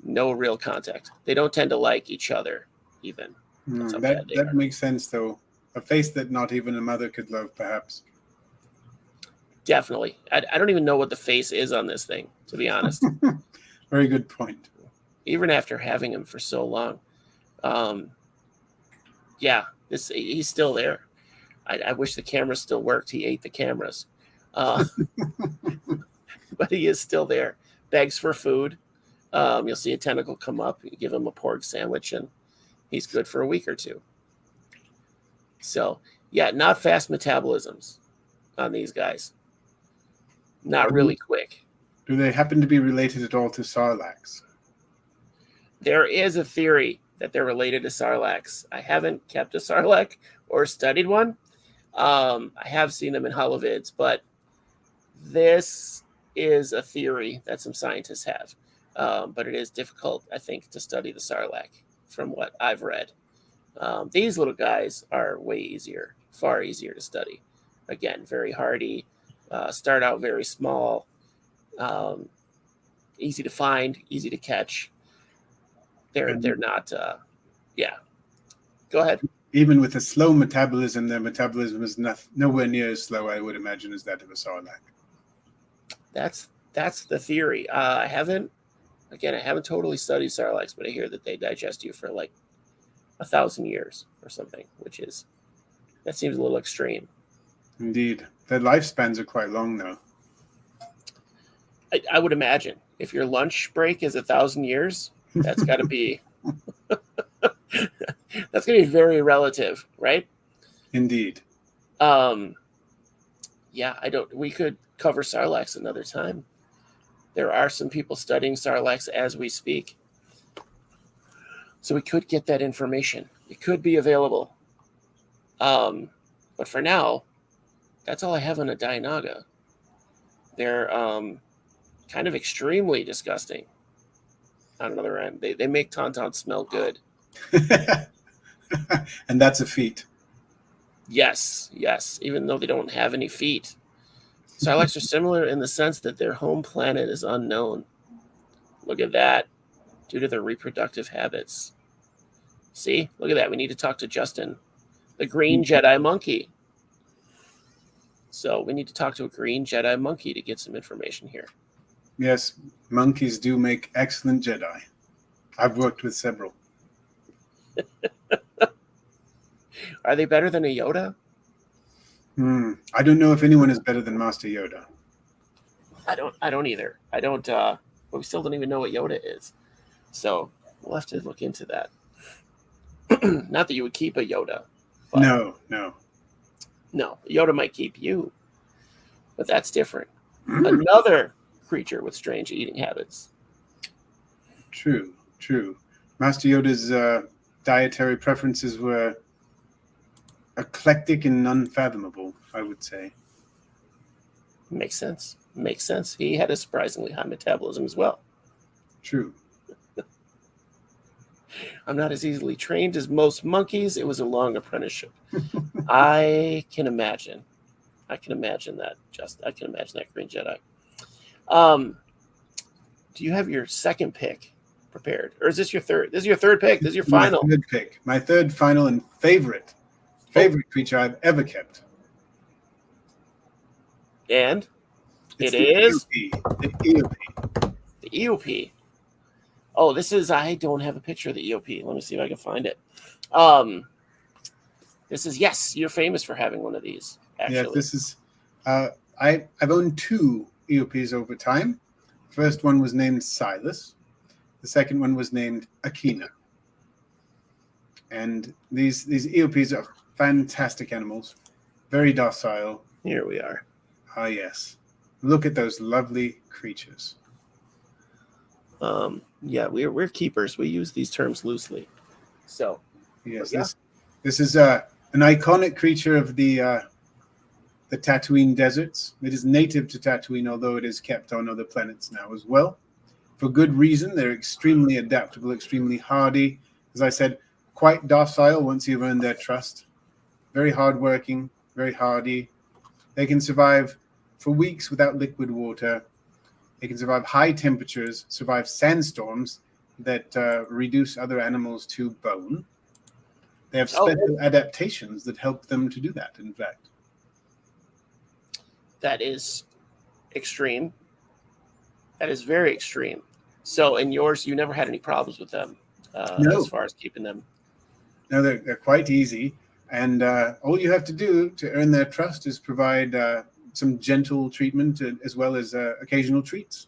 No real contact. They don't tend to like each other even. That makes sense, though. A face that not even a mother could love, perhaps. Definitely. I don't even know what the face is on this thing, to be honest. Very good point. Even after having him for so long. He's still there. I wish the cameras still worked. He ate the cameras. But he is still there. Begs for food. You'll see a tentacle come up. You give him a pork sandwich, and he's good for a week or two. So, yeah, not fast metabolisms on these guys. Not really quick. Do they happen to be related at all to sarlaccs? There is a theory that they're related to sarlaccs. I haven't kept a sarlacc or studied one. I have seen them in holovids, but this is a theory that some scientists have. But it is difficult, I think, to study the sarlacc from what I've read. These little guys are way easier, far easier to study. Again, very hardy, start out very small, easy to find, easy to catch. They're not, Go ahead. Even with a slow metabolism, their metabolism is nowhere near as slow, I would imagine, as that of a sarlacc. That's the theory. I haven't totally studied sarlaccs, but I hear that they digest you for like 1,000 years or something, that seems a little extreme. Indeed. Their lifespans are quite long, though. I would imagine if your lunch break is 1,000 years, that's got to be that's going to be very relative, right? Indeed. We could cover sarlaccs another time. There are some people studying sarlaccs as we speak. So we could get that information. It could be available. But for now, that's all I have on a Dianaga. They're kind of extremely disgusting. On another end, they make Tauntaun smell good. And that's a feat. Yes. Even though they don't have any feet. Sarlaccs are similar in the sense that their home planet is unknown. Look at that. Due to their reproductive habits. See? Look at that. We need to talk to Justin, the green Jedi monkey. So we need to talk to a green Jedi monkey to get some information here. Yes, monkeys do make excellent Jedi. I've worked with several. Are they better than a Yoda? I don't know if anyone is better than Master Yoda. I don't either. But we still don't even know what Yoda is. So we'll have to look into that. Not that you would keep a Yoda. But No. Yoda might keep you. But that's different. Another creature with strange eating habits. True. Master Yoda's dietary preferences were eclectic and unfathomable, I would say. Makes sense. He had a surprisingly high metabolism as well. True. I'm not as easily trained as most monkeys. It was a long apprenticeship. I can imagine that. I can imagine that Green Jedi. Do you have your second pick prepared, or is this your third? This is your third pick. This is your final. My third pick. My third, final, and favorite creature I've ever kept. And It's it is the EOP. the EOP. Oh, I don't have a picture of the EOP. Let me see if I can find it. This is, yes, you're famous for having one of these, actually. Yeah, this is, I've owned two EOPs over time. First one was named Silas. The second one was named Akina. And these EOPs are fantastic animals, very docile. Here we are. Ah, yes. Look at those lovely creatures. Yeah, we're keepers. We use these terms loosely. So Yes, yeah. this is an iconic creature of the Tatooine deserts. It is native to Tatooine, although it is kept on other planets now as well. For good reason. They're extremely adaptable, extremely hardy. As I said, quite docile once you've earned their trust. Very hardworking, very hardy. They can survive for weeks without liquid water. They can survive high temperatures, survive sandstorms that reduce other animals to bone. They have special adaptations that help them to do that, in fact. That is extreme. That is very extreme. So in yours, you never had any problems with them No. as far as keeping them. No, they're quite easy. And all you have to do to earn their trust is provide some gentle treatment as well as occasional treats.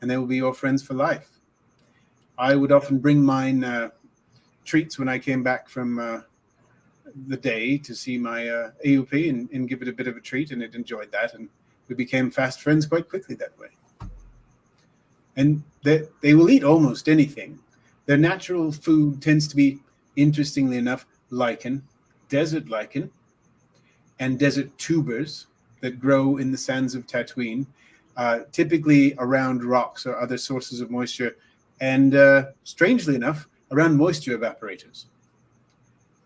And they will be your friends for life. I would often bring mine treats when I came back from the day to see my AUP and give it a bit of a treat, and it enjoyed that. And we became fast friends quite quickly that way. And they will eat almost anything. Their natural food tends to be, interestingly enough, lichen, desert lichen, and desert tubers that grow in the sands of Tatooine, typically around rocks or other sources of moisture, and strangely enough, around moisture evaporators.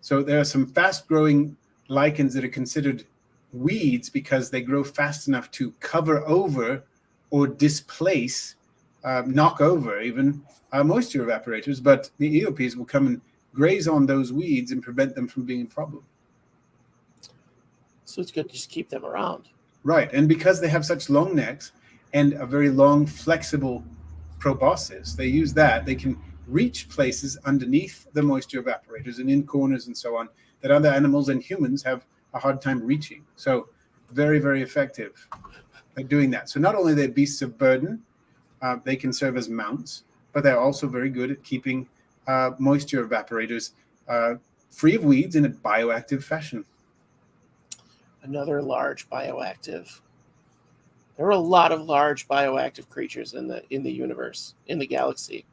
So there are some fast-growing lichens that are considered weeds because they grow fast enough to cover over or displace, knock over even, moisture evaporators, but the EOPs will come and graze on those weeds and prevent them from being a problem. So it's good to just keep them around. Right, and because they have such long necks and a very long, flexible proboscis, they use that. They can reach places underneath the moisture evaporators and in corners and so on that other animals and humans have a hard time reaching. So very, very effective at doing that. So not only are they beasts of burden, they can serve as mounts, but they're also very good at keeping moisture evaporators free of weeds in a bioactive fashion. Another large bioactive. There are a lot of large bioactive creatures in the universe, in the galaxy.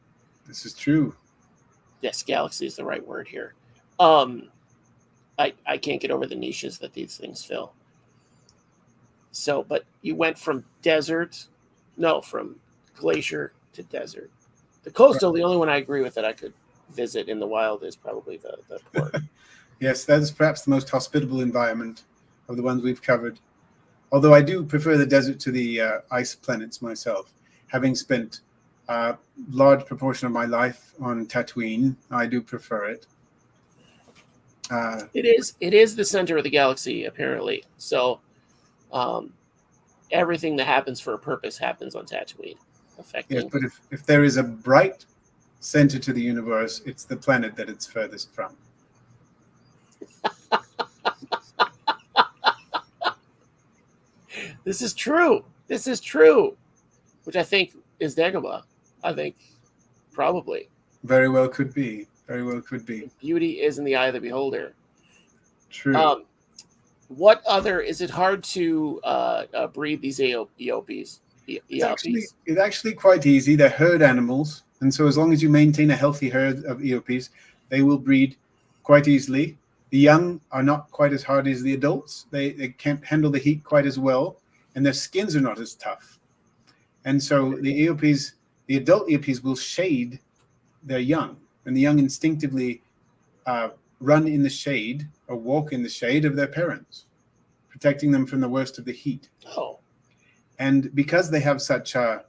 This is true. Yes, galaxy is the right word here. I can't get over the niches that these things fill. So, but you went from glacier to desert. The coastal, the only one I agree with that I could visit in the wild is probably the port. Yes, that is perhaps the most hospitable environment of the ones we've covered. Although I do prefer the desert to the ice planets myself. Having spent a large proportion of my life on Tatooine, I do prefer it. It is the center of the galaxy, apparently. So everything that happens for a purpose happens on Tatooine. Affecting. Yes, but if there is a bright center to the universe, it's the planet that it's furthest from. This is true. Which I think is Dagobah. I think probably. Very well could be. Beauty is in the eye of the beholder. True. What other, is it hard to breed these EOPs? It's actually quite easy. They're herd animals. And so as long as you maintain a healthy herd of EOPs, they will breed quite easily. The young are not quite as hard as the adults. They can't handle the heat quite as well, and their skins are not as tough. And so the adult EOPs will shade their young, and the young instinctively run in the shade or walk in the shade of their parents, protecting them from the worst of the heat. Oh. And because they have such a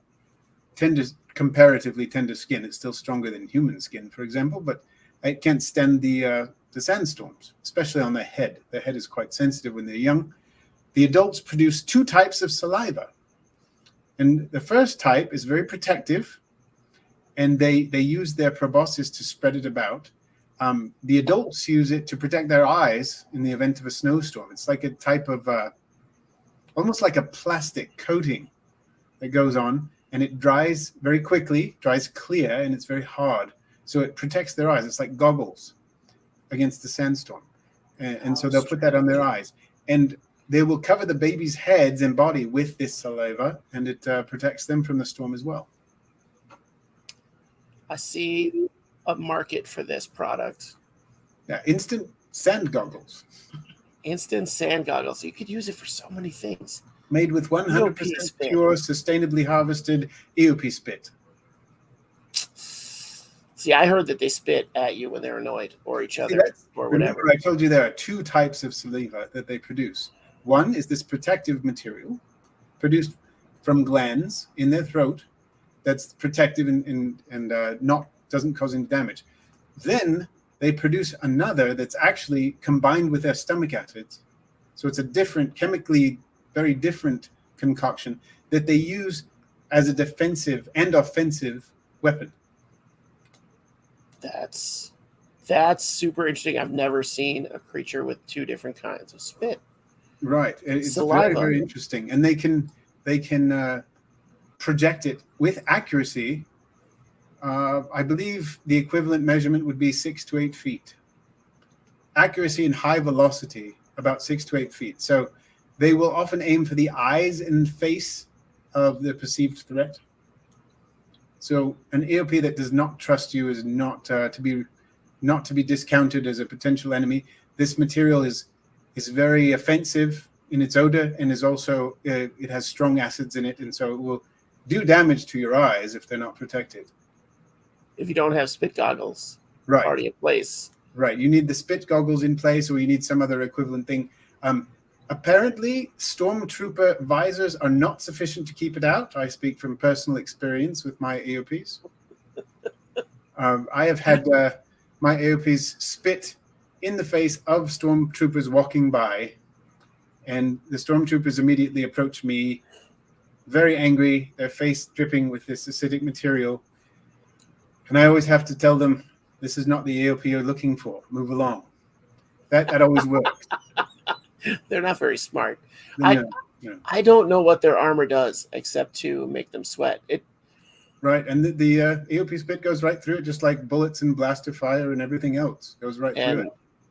comparatively tender skin, it's still stronger than human skin, for example, but it can't stand the sandstorms, especially on their head. Their head is quite sensitive when they're young. The adults produce two types of saliva. And the first type is very protective, and they use their proboscis to spread it about. The adults use it to protect their eyes in the event of a snowstorm. It's like a type of, almost like a plastic coating that goes on, and it dries very quickly, dries clear, and it's very hard. So it protects their eyes. It's like goggles. against the sandstorm. And so they'll put that on their eyes. And they will cover the baby's heads and body with this saliva, and it protects them from the storm as well. I see a market for this product. Yeah, instant sand goggles. Instant sand goggles. You could use it for so many things. Made with 100% spit. pure, sustainably harvested EOP spit. See, I heard that they spit at you when they're annoyed, or each other, or whatever. Remember, I told you there are two types of saliva that they produce. One is this protective material produced from glands in their throat that's protective and doesn't cause any damage. Then they produce another that's actually combined with their stomach acids. So it's a different, chemically very different concoction that they use as a defensive and offensive weapon. That's super interesting. I've never seen a creature with two different kinds of spit. Right. It's Saliva. very, very interesting. And they can project it with accuracy. I believe the equivalent measurement would be 6 to 8 feet. Accuracy and high velocity, about 6 to 8 feet. So they will often aim for the eyes and face of the perceived threat. So an EOP that does not trust you is not to be discounted as a potential enemy. This material is very offensive in its odor, and is also it has strong acids in it, and so it will do damage to your eyes if they're not protected. If you don't have spit goggles Right. already in place. Right. You need the spit goggles in place, or you need some other equivalent thing. Apparently, stormtrooper visors are not sufficient to keep it out. I speak from personal experience with my AOPs. I have had my AOPs spit in the face of stormtroopers walking by, and the stormtroopers immediately approach me, very angry, their face dripping with this acidic material. And I always have to tell them, this is not the AOP you're looking for. Move along. That always works. They're not very smart. No. I don't know what their armor does except to make them sweat. Right, and the AOP spit goes right through it, just like bullets and blaster fire and everything else goes right through it.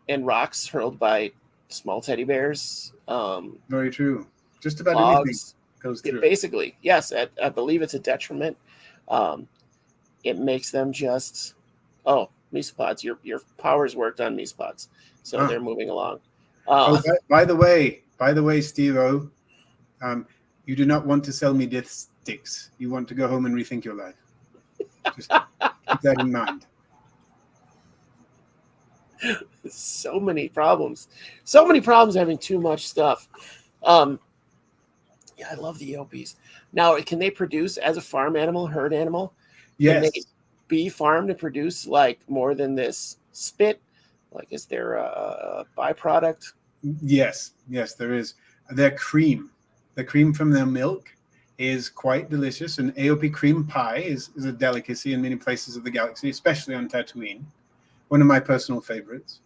And rocks hurled by small teddy bears. Very true. Just about logs, anything goes through. Basically, yes. I believe it's a detriment. It makes them just mesopods. Your powers worked on mesopods, so they're moving along. By the way, Steve-O, you do not want to sell me death sticks. You want to go home and rethink your life. Just keep that in mind. So many problems having too much stuff. I love the EOPs. Now, can they produce as a farm animal, herd animal? Yes. Can they be farmed to produce like more than this spit? Like, is there a byproduct? Yes, there is. Their cream, the cream from their milk, is quite delicious. An AOP cream pie is a delicacy in many places of the galaxy, especially on Tatooine. One of my personal favorites.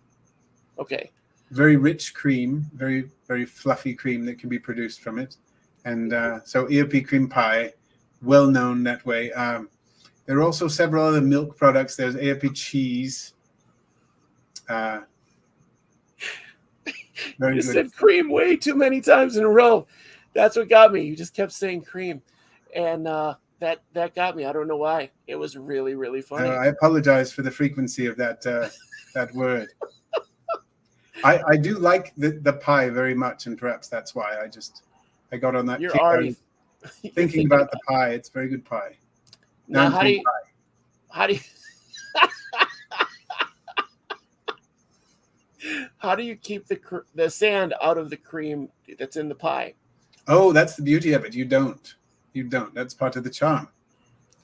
Okay. Very rich cream, very, very fluffy cream that can be produced from it. And so EOP cream pie, well known that way. There are also several other milk products. There's AOP cheese. Very You good. said cream way too many times in a row. That's what got me. You just kept saying cream. And that got me. I don't know why. It was really, really funny. I apologize for the frequency of that word. I do like the pie very much, and perhaps that's why I got on that. You're kick. already thinking about the pie. It's very good pie. Now, how do you how do you keep the sand out of the cream that's in the pie? Oh, that's the beauty of it. You don't. That's part of the charm.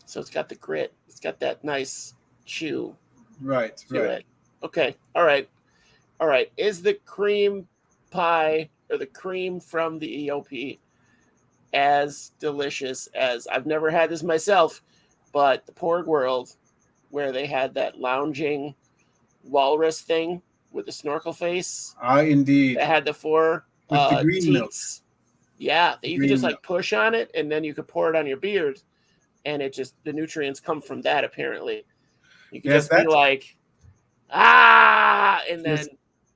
So it's got the grit. It's got that nice chew. Right. It. Okay. All right. Is the cream pie or the cream from the EOP as delicious as, I've never had this myself, but the Porg World, where they had that lounging walrus thing with the snorkel face? Indeed. That had the four with the green milk. teats. Yeah, that you could just like push on it, and then you could pour it on your beard, and the nutrients come from that. Apparently, you could just be like, And then Yes.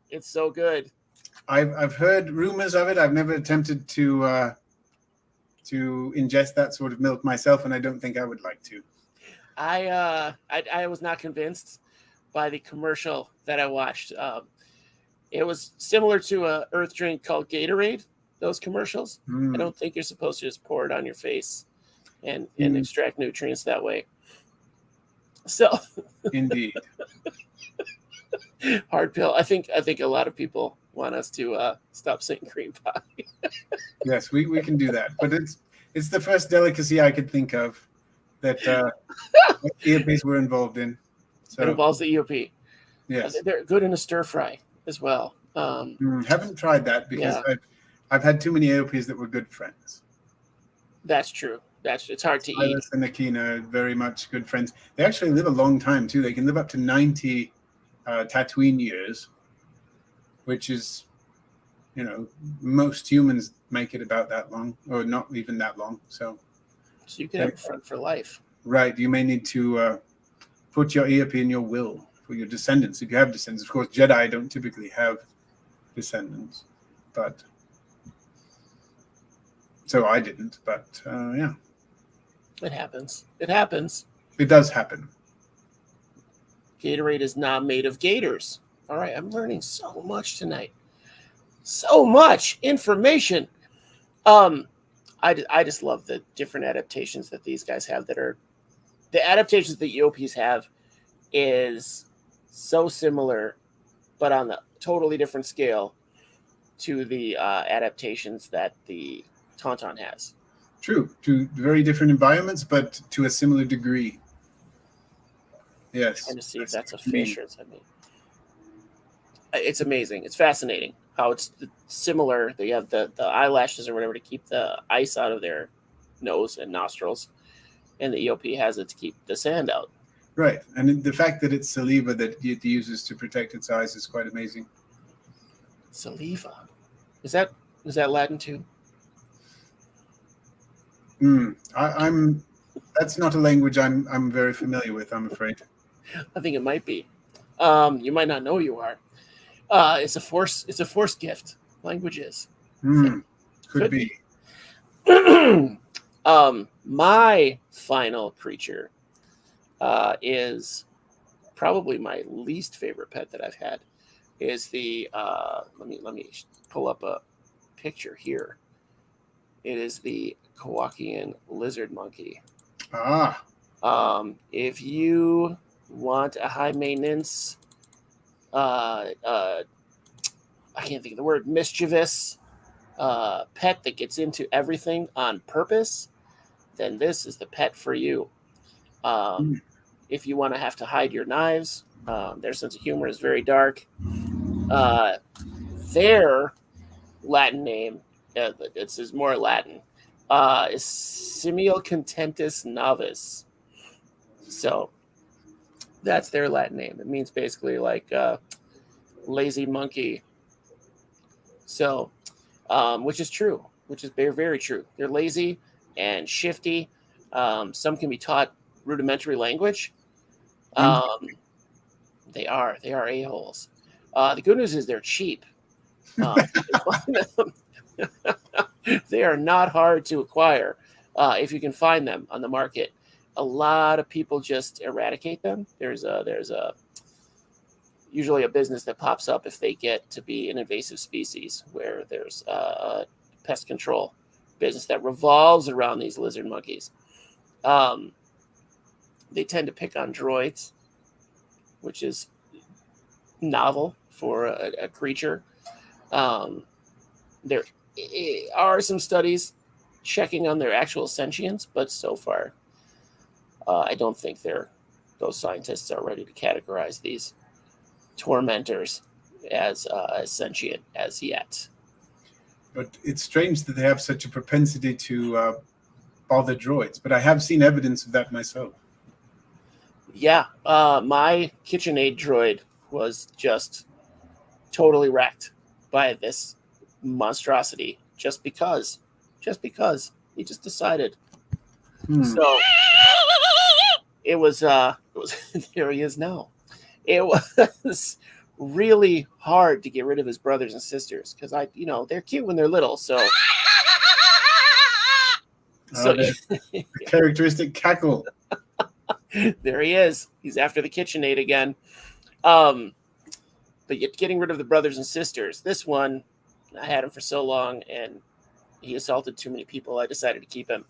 it's so good. I've heard rumors of it. I've never attempted to ingest that sort of milk myself, and I don't think I would like to. I was not convinced by the commercial that I watched. It was similar to a Earth drink called Gatorade. Those commercials. I Mm. don't think you're supposed to just pour it on your face and Mm. extract nutrients that way. So Indeed. hard pill. I think a lot of people want us to stop saying cream pie. Yes, we can do that. But it's the first delicacy I could think of that earpiece were involved in. It So involves the EOP. yes, They're good in a stir fry as well. haven't tried that because Yeah. I've had too many AOPs that were good friends. That's true. It's hard to eat. Silas and Akina are very much good friends. They actually live a long time too. They can live up to 90 Tatooine years, which is, most humans make it about that long, or not even that long. So So you can have a friend for life. right, you may need to put your EOP in your will for your descendants, if you have descendants. Of course, Jedi don't typically have descendants, but so I didn't. But yeah, It happens. It happens. it does happen. Gatorade is not made of gators. All right, I'm learning so much tonight. So much information. I just love the different adaptations that these guys have that are the adaptations that EOPs have is so similar, but on a totally different scale to the adaptations that the Tauntaun has. True, to very different environments, but to a similar degree. Yes. And to see if that's a fish or something. It's amazing. It's fascinating how it's similar. They have the eyelashes or whatever to keep the ice out of their nose and nostrils, and the EOP has it to keep the sand out. Right, and the fact that it's saliva that it uses to protect its eyes is quite amazing. Saliva, is that Latin too? I'm. That's not a language I'm very familiar with, I'm afraid. I think it might be. You might not know you are. It's a force gift. Language is. Could be. My final creature is probably my least favorite pet that I've had. Is the let me pull up a picture here. It is the Kowakian lizard monkey. If you want a high maintenance, I can't think of the word, mischievous pet that gets into everything on purpose, then this is the pet for you. If you want to have to hide your knives, their sense of humor is very dark. Their Latin name, it's more Latin, is Simil Contentus Novis. So that's their Latin name. It means basically like lazy monkey. So, which is true, which is very, very true. They're lazy and shifty. Some can be taught rudimentary language. They are a-holes. The good news is they're cheap. They are not hard to acquire if you can find them on the market. A lot of people just eradicate them. There's usually a business that pops up if they get to be an invasive species, where there's a pest control business that revolves around these lizard monkeys. They tend to pick on droids, which is novel for a creature. There are some studies checking on their actual sentience, but so far, I don't think those scientists are ready to categorize these tormentors as sentient as yet. But it's strange that they have such a propensity to bother droids. But I have seen evidence of that myself. Yeah, my KitchenAid droid was just totally wrecked by this monstrosity just because he just decided. So it was there he is now. it was really hard to get rid of his brothers and sisters because they're cute when they're little. So The characteristic cackle. there he is. He's after the KitchenAid again. But yet getting rid of the brothers and sisters. This one, I had him for so long, and he assaulted too many people. I decided to keep him.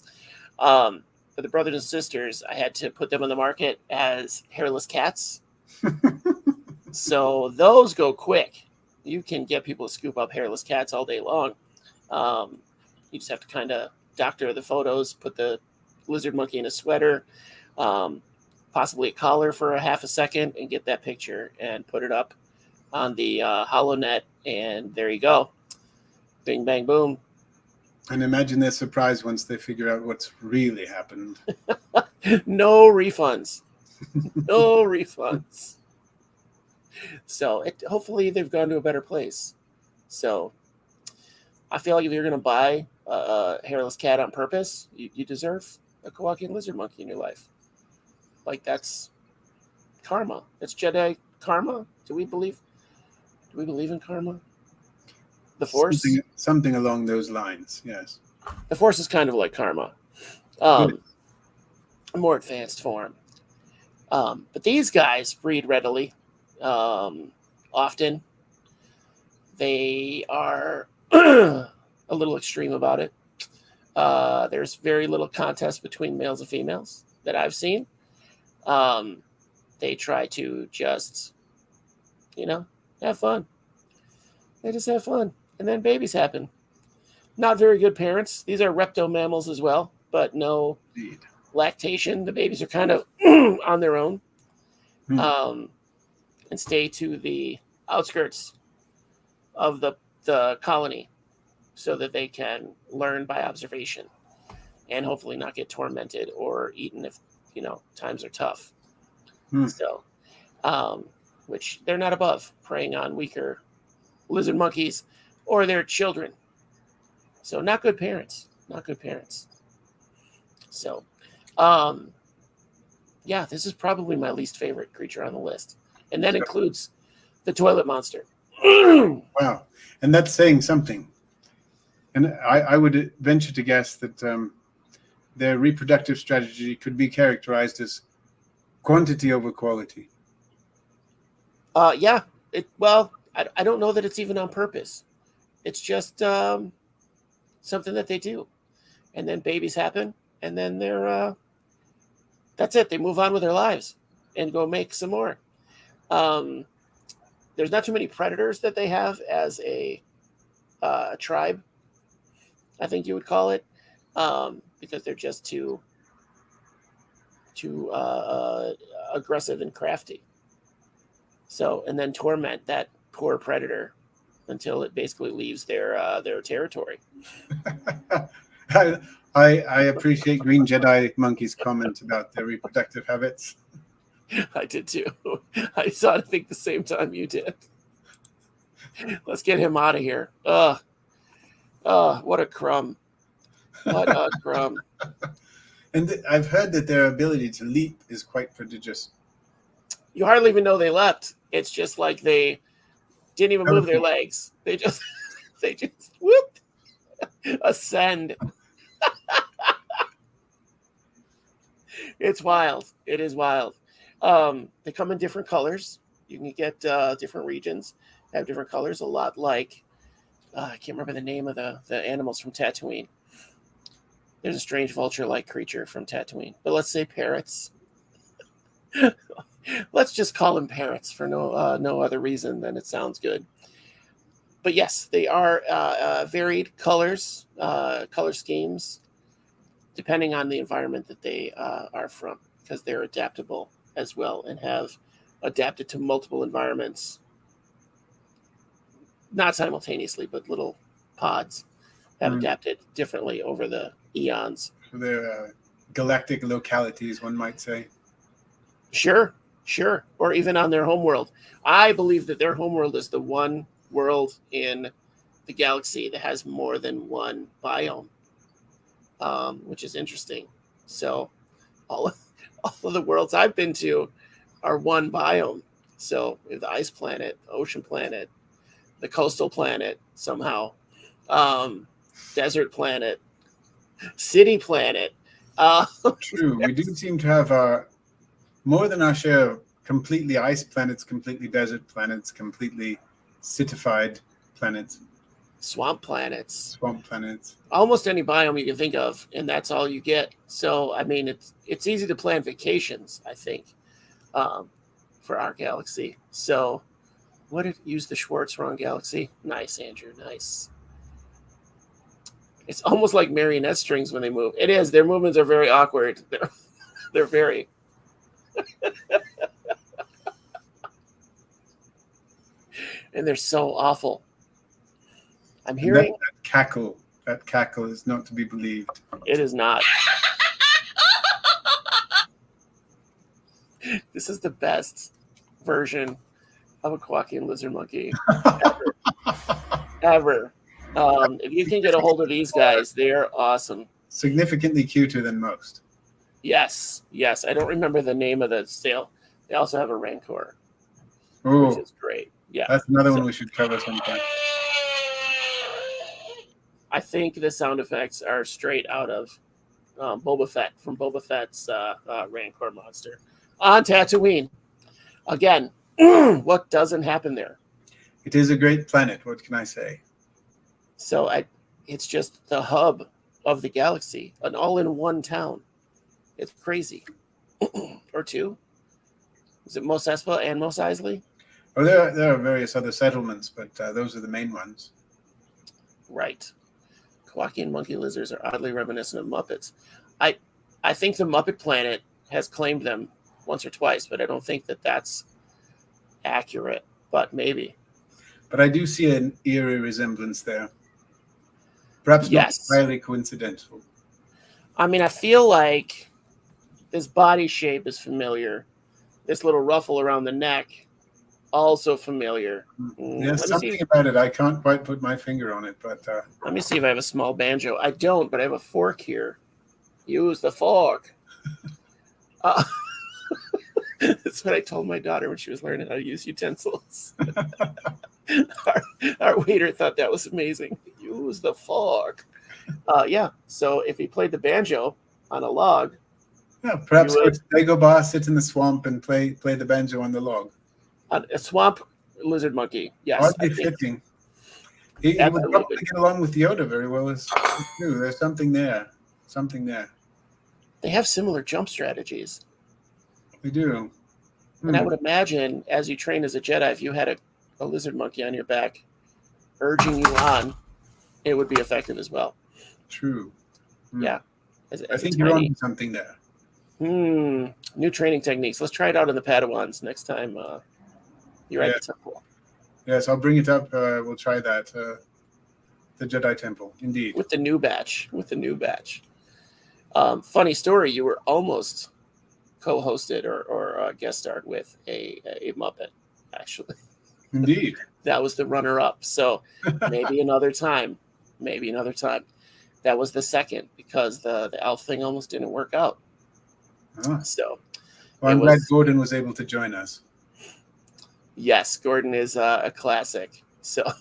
But the brothers and sisters, I had to put them on the market as hairless cats. So those go quick. You can get people to scoop up hairless cats all day long. You just have to kind of doctor the photos, put the lizard monkey in a sweater, possibly a collar for a half a second, and get that picture and put it up on the HoloNet, and there you go. Bing, bang, boom. And imagine their surprise once they figure out what's really happened. No refunds. No refunds. So hopefully they've gone to a better place. So I feel like if you're going to buy a hairless cat on purpose, you deserve a Kowakian lizard monkey in your life. Like, that's karma. It's Jedi karma. Do we believe in karma? The Force? Something along those lines, yes. The Force is kind of like karma. A more advanced form. But these guys breed readily. Often. They are a little extreme about it. There's very little contest between males and females that I've seen. They try to just, have fun. They just have fun. And then babies happen. Not very good parents. These are repto mammals as well, but no Indeed. lactation. The babies are kind of on their own. And stay to the outskirts of the colony so that they can learn by observation and hopefully not get tormented or eaten if, times are tough. So, which they're not above preying on weaker lizard monkeys or their children. So not good parents. So, yeah, this is probably my least favorite creature on the list. And that includes the toilet monster. Wow. And that's saying something. And I would venture to guess that their reproductive strategy could be characterized as quantity over quality. Yeah. I don't know that it's even on purpose. It's just something that they do. And then babies happen. And then that's it. They move on with their lives and go make some more. There's not too many predators that they have as a tribe, I think you would call it, because they're just too aggressive and crafty. So, and then torment that poor predator until it basically leaves their territory. I appreciate Green Jedi Monkey's comment about their reproductive habits. I did too. I saw it, I think, the same time you did. Let's get him out of here. What a crumb. What a crumb. And I've heard that their ability to leap is quite prodigious. You hardly even know they leapt. It's just like they didn't even move their legs. They just whoop, ascend. It's wild. It is wild. They come in different colors. You can get different regions have different colors, a lot like I can't remember the name of the animals from Tatooine. There's a strange vulture-like creature from Tatooine, but let's say parrots. Let's just call them parrots for no other reason than it sounds good. But yes, they are varied colors, color schemes, depending on the environment that they are from, because they're adaptable as well and have adapted to multiple environments. Not simultaneously, but little pods have adapted differently over the eons. They're galactic localities, one might say. Sure. Or even on their homeworld. I believe that their homeworld is the one world in the galaxy that has more than one biome, which is interesting. So all of the worlds I've been to are one biome. So we have the ice planet, the ocean planet, the coastal planet somehow, desert planet, city planet. True. We do seem to have more than our share of completely ice planets, completely desert planets, completely citified planets, Swamp planets, swamp planets. almost any biome you can think of, and that's all you get. So I mean, it's easy to plan vacations, I think, for our galaxy. So what did use the Schwartz wrong galaxy? Nice, Andrew, nice. It's almost like marionette strings when they move. It is. Their movements are very awkward. They're very. And they're so awful. I'm And hearing that cackle is not to be believed. it is not. This is the best version of a Quackian lizard monkey ever. If you can get a hold of these guys, they're awesome. Significantly cuter than most. Yes. I don't remember the name of the sale. They also have a Rancor, which Oh, is great. Yeah. that's another one we should cover sometime. I think the sound effects are straight out of Boba Fett from Boba Fett's Rancor monster on Tatooine. Again, what doesn't happen there? It is a great planet. What can I say? So it's just the hub of the galaxy, an all-in-one town. It's crazy. Or two. Is it Mos Espa and Mos Eisley? Oh, there are various other settlements, but those are the main ones. Right. Quackian monkey lizards are oddly reminiscent of Muppets. I think the Muppet Planet has claimed them once or twice, but I don't think that that's accurate. But maybe. But I do see an eerie resemblance there. Perhaps Yes. not entirely coincidental. I mean, I feel like this body shape is familiar. This little ruffle around the neck, also familiar. There's something about it. I can't quite put my finger on it, but Let me see if I have a small banjo. I don't, but I have a fork here. Use the fork. That's what I told my daughter when she was learning how to use utensils. Our waiter thought that was amazing. Use the fork. Yeah. So if he played the banjo on a log, yeah, perhaps go to Dagobah, sit in the swamp, and play the banjo on the log. A swamp lizard monkey. Yes. Oddly fitting. He would probably get along with Yoda very well as too. There's something there. They have similar jump strategies. They do. And I would imagine as you train as a Jedi, if you had a lizard monkey on your back urging you on, it would be effective as well. True. Yeah. I think you're on something there. New training techniques. Let's try it out in the Padawans next time you're at the temple. Yes, I'll bring it up. We'll try that. The Jedi Temple, indeed. With the new batch. Funny story, you were almost co-hosted or guest starred with a Muppet, actually. Indeed. That was the runner-up. So maybe another time. That was the second because the elf thing almost didn't work out. So well, I'm glad Gordon was able to join us. Yes, Gordon is a classic. So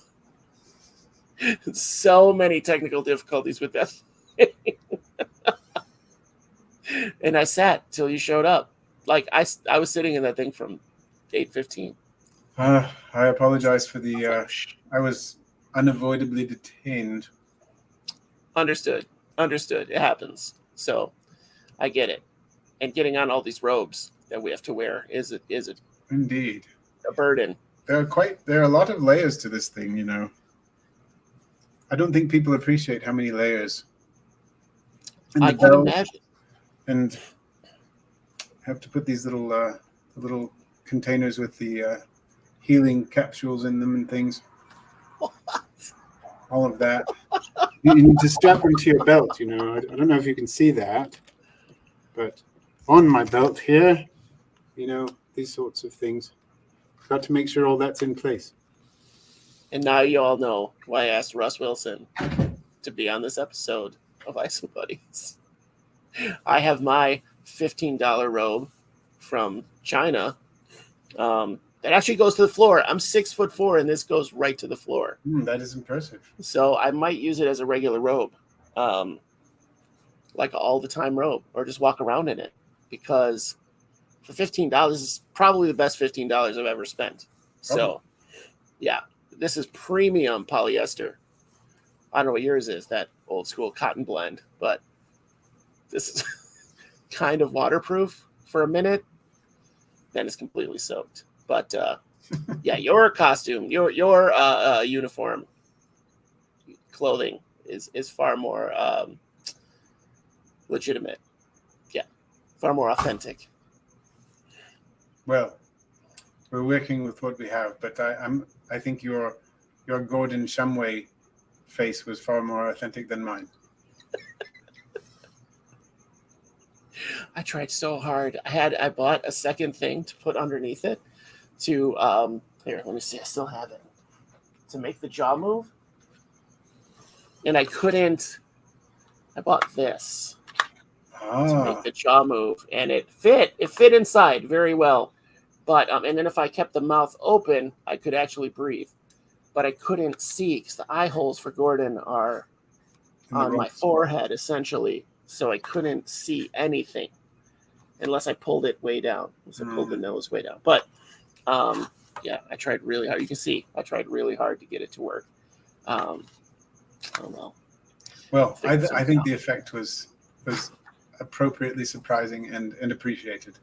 many technical difficulties with that. And I sat till you showed up. Like I was sitting in that thing from 8:15. I apologize for the. I was unavoidably detained. Understood. It happens. So I get it. And getting on all these robes that we have to wear is Indeed a burden. There are a lot of layers to this thing, you know. I don't think people appreciate how many layers. And I can imagine. And have to put these little containers with the healing capsules in them and things. All of that. You need to strap them to your belt, you know. I don't know if you can see that, but on my belt here, you know, these sorts of things. Got to make sure all that's in place. And now you all know why I asked Russ Wilson to be on this episode of ISO Buddies. I have my $15 robe from China That actually goes to the floor. I'm 6'4", and this goes right to the floor. That is impressive. So I might use it as a regular robe, like an all the time robe, or just walk around in it, because for $15, is probably the best $15 I've ever spent. So, yeah, this is premium polyester. I don't know what yours is, that old school cotton blend, but this is kind of waterproof for a minute, then it's completely soaked. But yeah, your costume, your uniform clothing is far more legitimate. Yeah, far more authentic. Well, we're working with what we have, but I think your Gordon Shumway face was far more authentic than mine. I tried so hard. I bought a second thing to put underneath it to here, let me see, I still have it, to make the jaw move. And I couldn't. I bought this to make the jaw move, and it fit inside very well. But and then if I kept the mouth open, I could actually breathe. But I couldn't see because the eye holes for Gordon are on my forehead, essentially. So I couldn't see anything unless I pulled it way down. Unless I pulled the nose way down. But yeah, I tried really hard. You can see I tried really hard to get it to work. I don't know. Well, I think the effect was appropriately surprising and appreciated.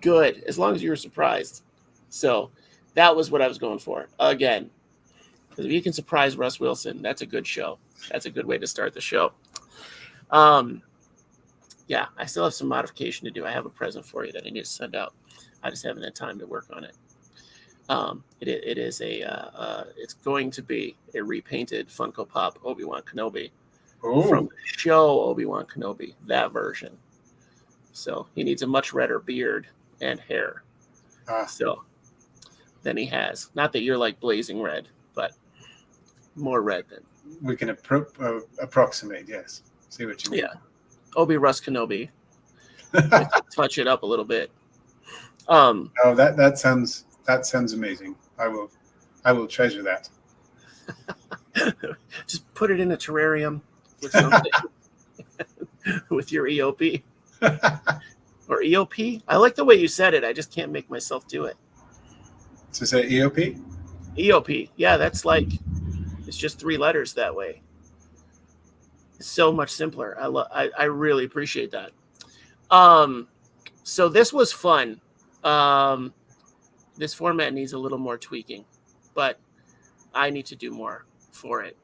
Good, as long as you were surprised. So that was what I was going for. Again, because if you can surprise Russ Wilson, that's a good show. That's a good way to start the show. Yeah, I still have some modification to do. I have a present for you that I need to send out. I just haven't had time to work on it. It is it's going to be a repainted Funko Pop Obi-Wan Kenobi from the show Obi-Wan Kenobi, that version. So he needs a much redder beard and hair. So than he has. Not that you're like blazing red, but more red than. We can approximate, yes. See what you mean. Yeah. Obi Rus Kenobi. Touch it up a little bit. That sounds amazing. I will treasure that. Just put it in a terrarium with something. With your EOP. Or EOP? I like the way you said it. I just can't make myself do it. To say EOP? EOP. Yeah, that's like, it's just 3 letters that way. It's so much simpler. I really appreciate that. So this was fun. This format needs a little more tweaking, but I need to do more for it.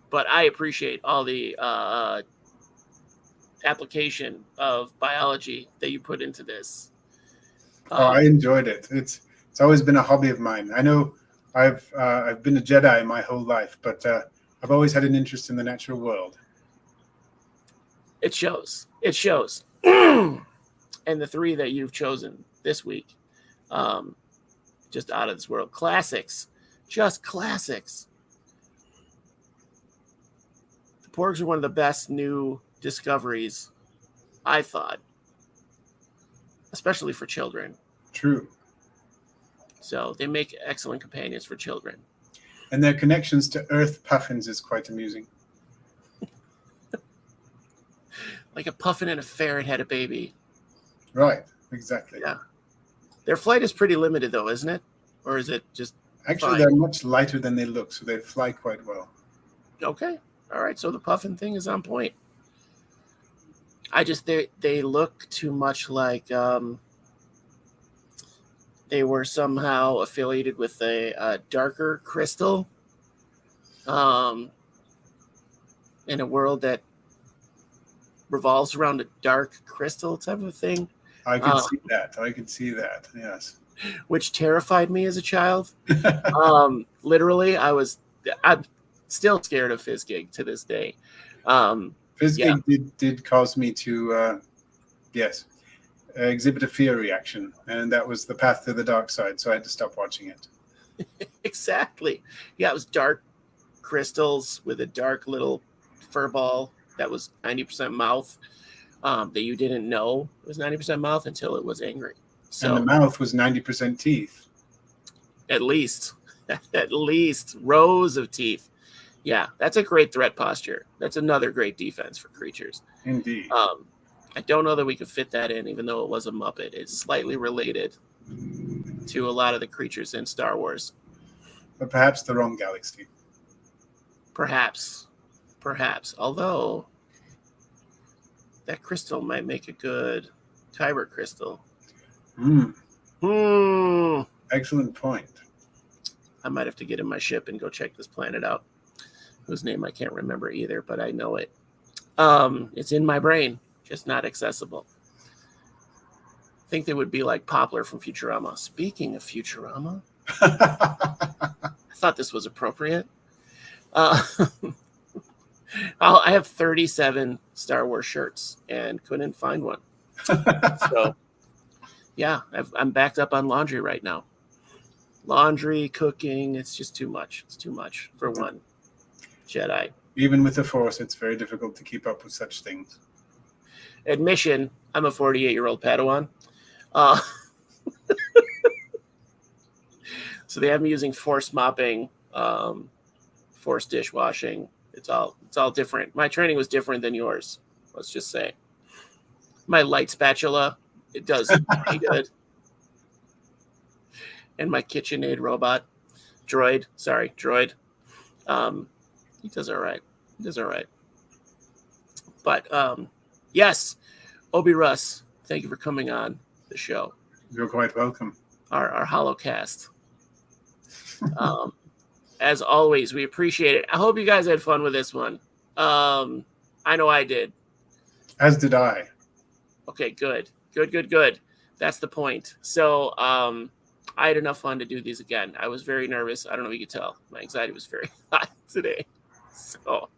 But I appreciate all the application of biology that you put into this. I enjoyed it. It's always been a hobby of mine. I know I've been a Jedi my whole life, but I've always had an interest in the natural world. It shows. It shows. And the 3 that you've chosen this week, just out of this world. Classics. Just classics. The Porgs are one of the best new discoveries, I thought. Especially for children. True. So they make excellent companions for children. And their connections to Earth puffins is quite amusing. Like a puffin and a ferret had a baby. Right, exactly. Yeah. Their flight is pretty limited, though, isn't it? Or is it just Actually, fine? They're much lighter than they look, so they fly quite well. Okay. All right. So the puffin thing is on point. They look too much like they were somehow affiliated with a darker crystal in a world that revolves around a dark crystal type of thing. I can see that. I can see that. Yes. Which terrified me as a child. Literally, I'm still scared of Fizzgig to this day. Fizzgig did cause me to, exhibit a fear reaction, and that was the path to the dark side, so I had to stop watching it. Exactly. Yeah, it was dark crystals with a dark little fur ball that was 90% mouth, that you didn't know it was 90% mouth until it was angry. So, and the mouth was 90% teeth. At least. At least. Rows of teeth. Yeah, that's a great threat posture. That's another great defense for creatures. Indeed. I don't know that we could fit that in, even though it was a Muppet. It's slightly related to a lot of the creatures in Star Wars. But perhaps the wrong galaxy. Perhaps. Although that crystal might make a good Kyber crystal. Excellent point. I might have to get in my ship and go check this planet out, whose name I can't remember either, but I know it. It's in my brain, just not accessible. I think they would be like Poplar from Futurama. Speaking of Futurama, I thought this was appropriate. I have 37 Star Wars shirts and couldn't find one. So, yeah, I'm backed up on laundry right now. Laundry, cooking, it's just too much. It's too much for one Jedi. Even with the Force, it's very difficult to keep up with such things. Admission, I'm a 48-year-old Padawan. So they have me using Force mopping, Force dishwashing. It's all different. My training was different than yours, let's just say. My light spatula, it does pretty good. And my KitchenAid robot, droid. He does all right. But yes, Obi Rus, thank you for coming on the show. You're quite welcome. Our holocast. As always, we appreciate it. I hope you guys had fun with this one. I know I did. As did I. Okay, good. That's the point. So I had enough fun to do these again. I was very nervous. I don't know if you could tell. My anxiety was very high today. So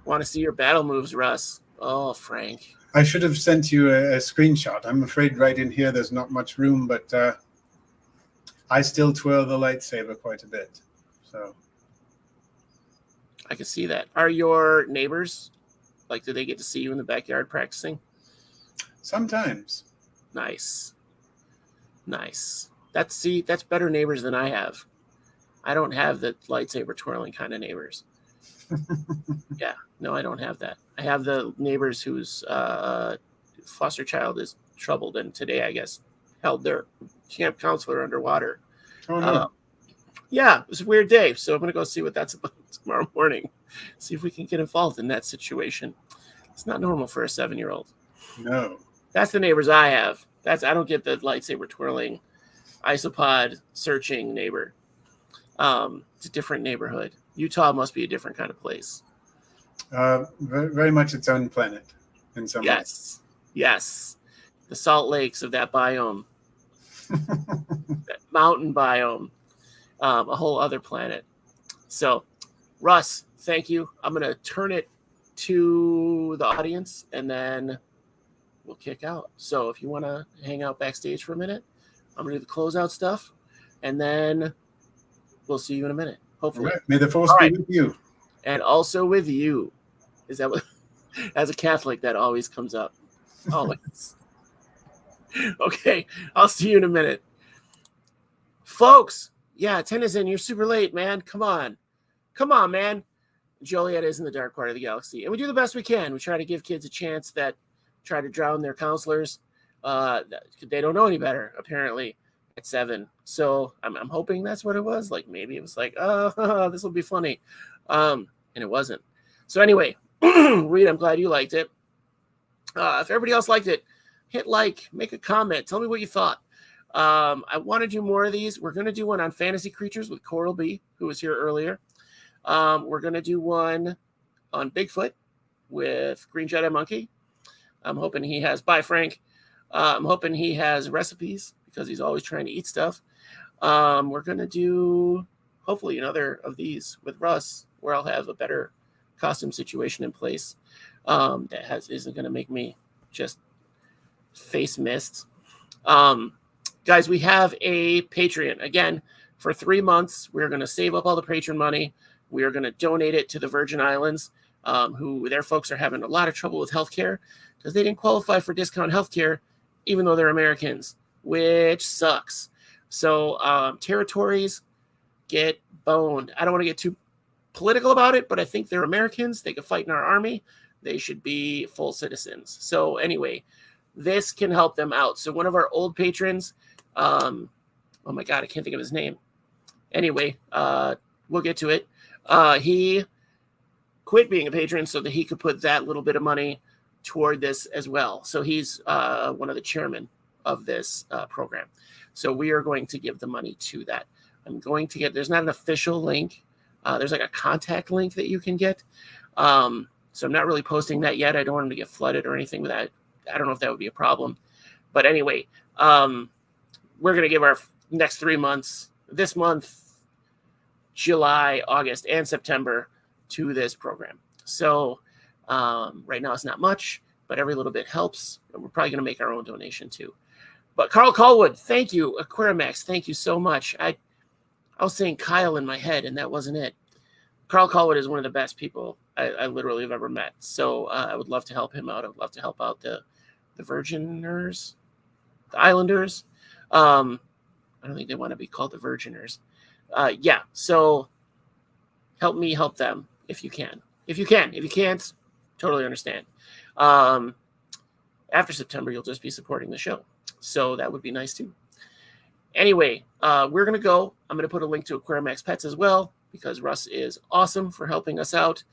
want to see your battle moves, Russ. Oh, Frank. I should have sent you a screenshot. I'm afraid right in here there's not much room, but I still twirl the lightsaber quite a bit. So I can see that. Are your neighbors, like, do they get to see you in the backyard practicing? Sometimes. Nice. That's better neighbors than I have. I don't have the lightsaber twirling kind of neighbors. Yeah, no, I don't have that. I have the neighbors whose foster child is troubled, and today, I guess, held their camp counselor underwater. Oh, no. Yeah, it was a weird day, so I'm going to go see what that's about tomorrow morning. See if we can get involved in that situation. It's not normal for a 7-year-old. No. That's the neighbors I have. I don't get the lightsaber twirling, isopod searching neighbor. It's a different neighborhood. Utah must be a different kind of place. Very, very much its own planet in some ways. Yes. The Salt Lakes of that biome. That mountain biome. A whole other planet. So, Russ, thank you. I'm going to turn it to the audience, and then we'll kick out. So if you want to hang out backstage for a minute, I'm going to do the closeout stuff, and then we'll see you in a minute, hopefully. All right. May the Force be with you. And also with you. Is that what, as a Catholic, that always comes up? Always. Okay, I'll see you in a minute. Folks, yeah, Tennyson, you're super late, man. Come on, man. Joliet is in the dark part of the galaxy, and we do the best we can. We try to give kids a chance that try to drown their counselors. They don't know any better, apparently, at 7. So I'm hoping that's what it was. Like, maybe it was like, this will be funny. And it wasn't. So anyway, Reed, I'm glad you liked it. If everybody else liked it, hit like, make a comment. Tell me what you thought. I want to do more of these. We're going to do one on fantasy creatures with Coral B, who was here earlier. We're going to do one on Bigfoot with Green Jedi Monkey. I'm hoping he has, bye Frank. I'm hoping he has recipes because he's always trying to eat stuff. We're going to do hopefully another of these with Russ where I'll have a better costume situation in place that isn't going to make me just face mist. Guys, we have a Patreon. Again, for 3 months, we're going to save up all the patron money. We are going to donate it to the Virgin Islands, who their folks are having a lot of trouble with healthcare because they didn't qualify for discount healthcare, even though they're Americans, which sucks. So territories get boned. I don't want to get too political about it, but I think they're Americans. They could fight in our army. They should be full citizens. So anyway, this can help them out. So one of our old patrons, oh my God, I can't think of his name. Anyway, we'll get to it. He quit being a patron so that he could put that little bit of money toward this as well. So he's one of the chairmen of this program. So we are going to give the money to that. I'm going to get, there's not an official link. There's like a contact link that you can get. So I'm not really posting that yet. I don't want him to get flooded or anything with that. I don't know if that would be a problem. But anyway, we're going to give our next 3 months, this month, July, August, and September, to this program. So right now it's not much, but every little bit helps. We're probably going to make our own donation too. But Carl Colwood, thank you. Aquarimax, thank you so much. I was saying Kyle in my head, and that wasn't it. Carl Colwood is one of the best people I literally have ever met. So I would love to help him out. I would love to help out the Virginers, the Islanders. I don't think they want to be called the Virginers. Yeah, so help me help them if you can. If you can't, totally understand. After September, you'll just be supporting the show. So that would be nice too. Anyway, we're going to go. I'm going to put a link to Aquarimax Pets as well, because Russ is awesome for helping us out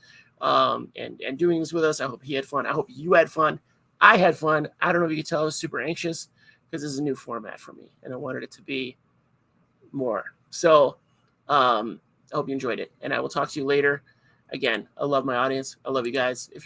and doing this with us. I hope he had fun. I hope you had fun. I had fun. I don't know if you could tell I was super anxious because this is a new format for me, and I wanted it to be more. So I hope you enjoyed it, and I will talk to you later. Again, I love my audience. I love you guys. If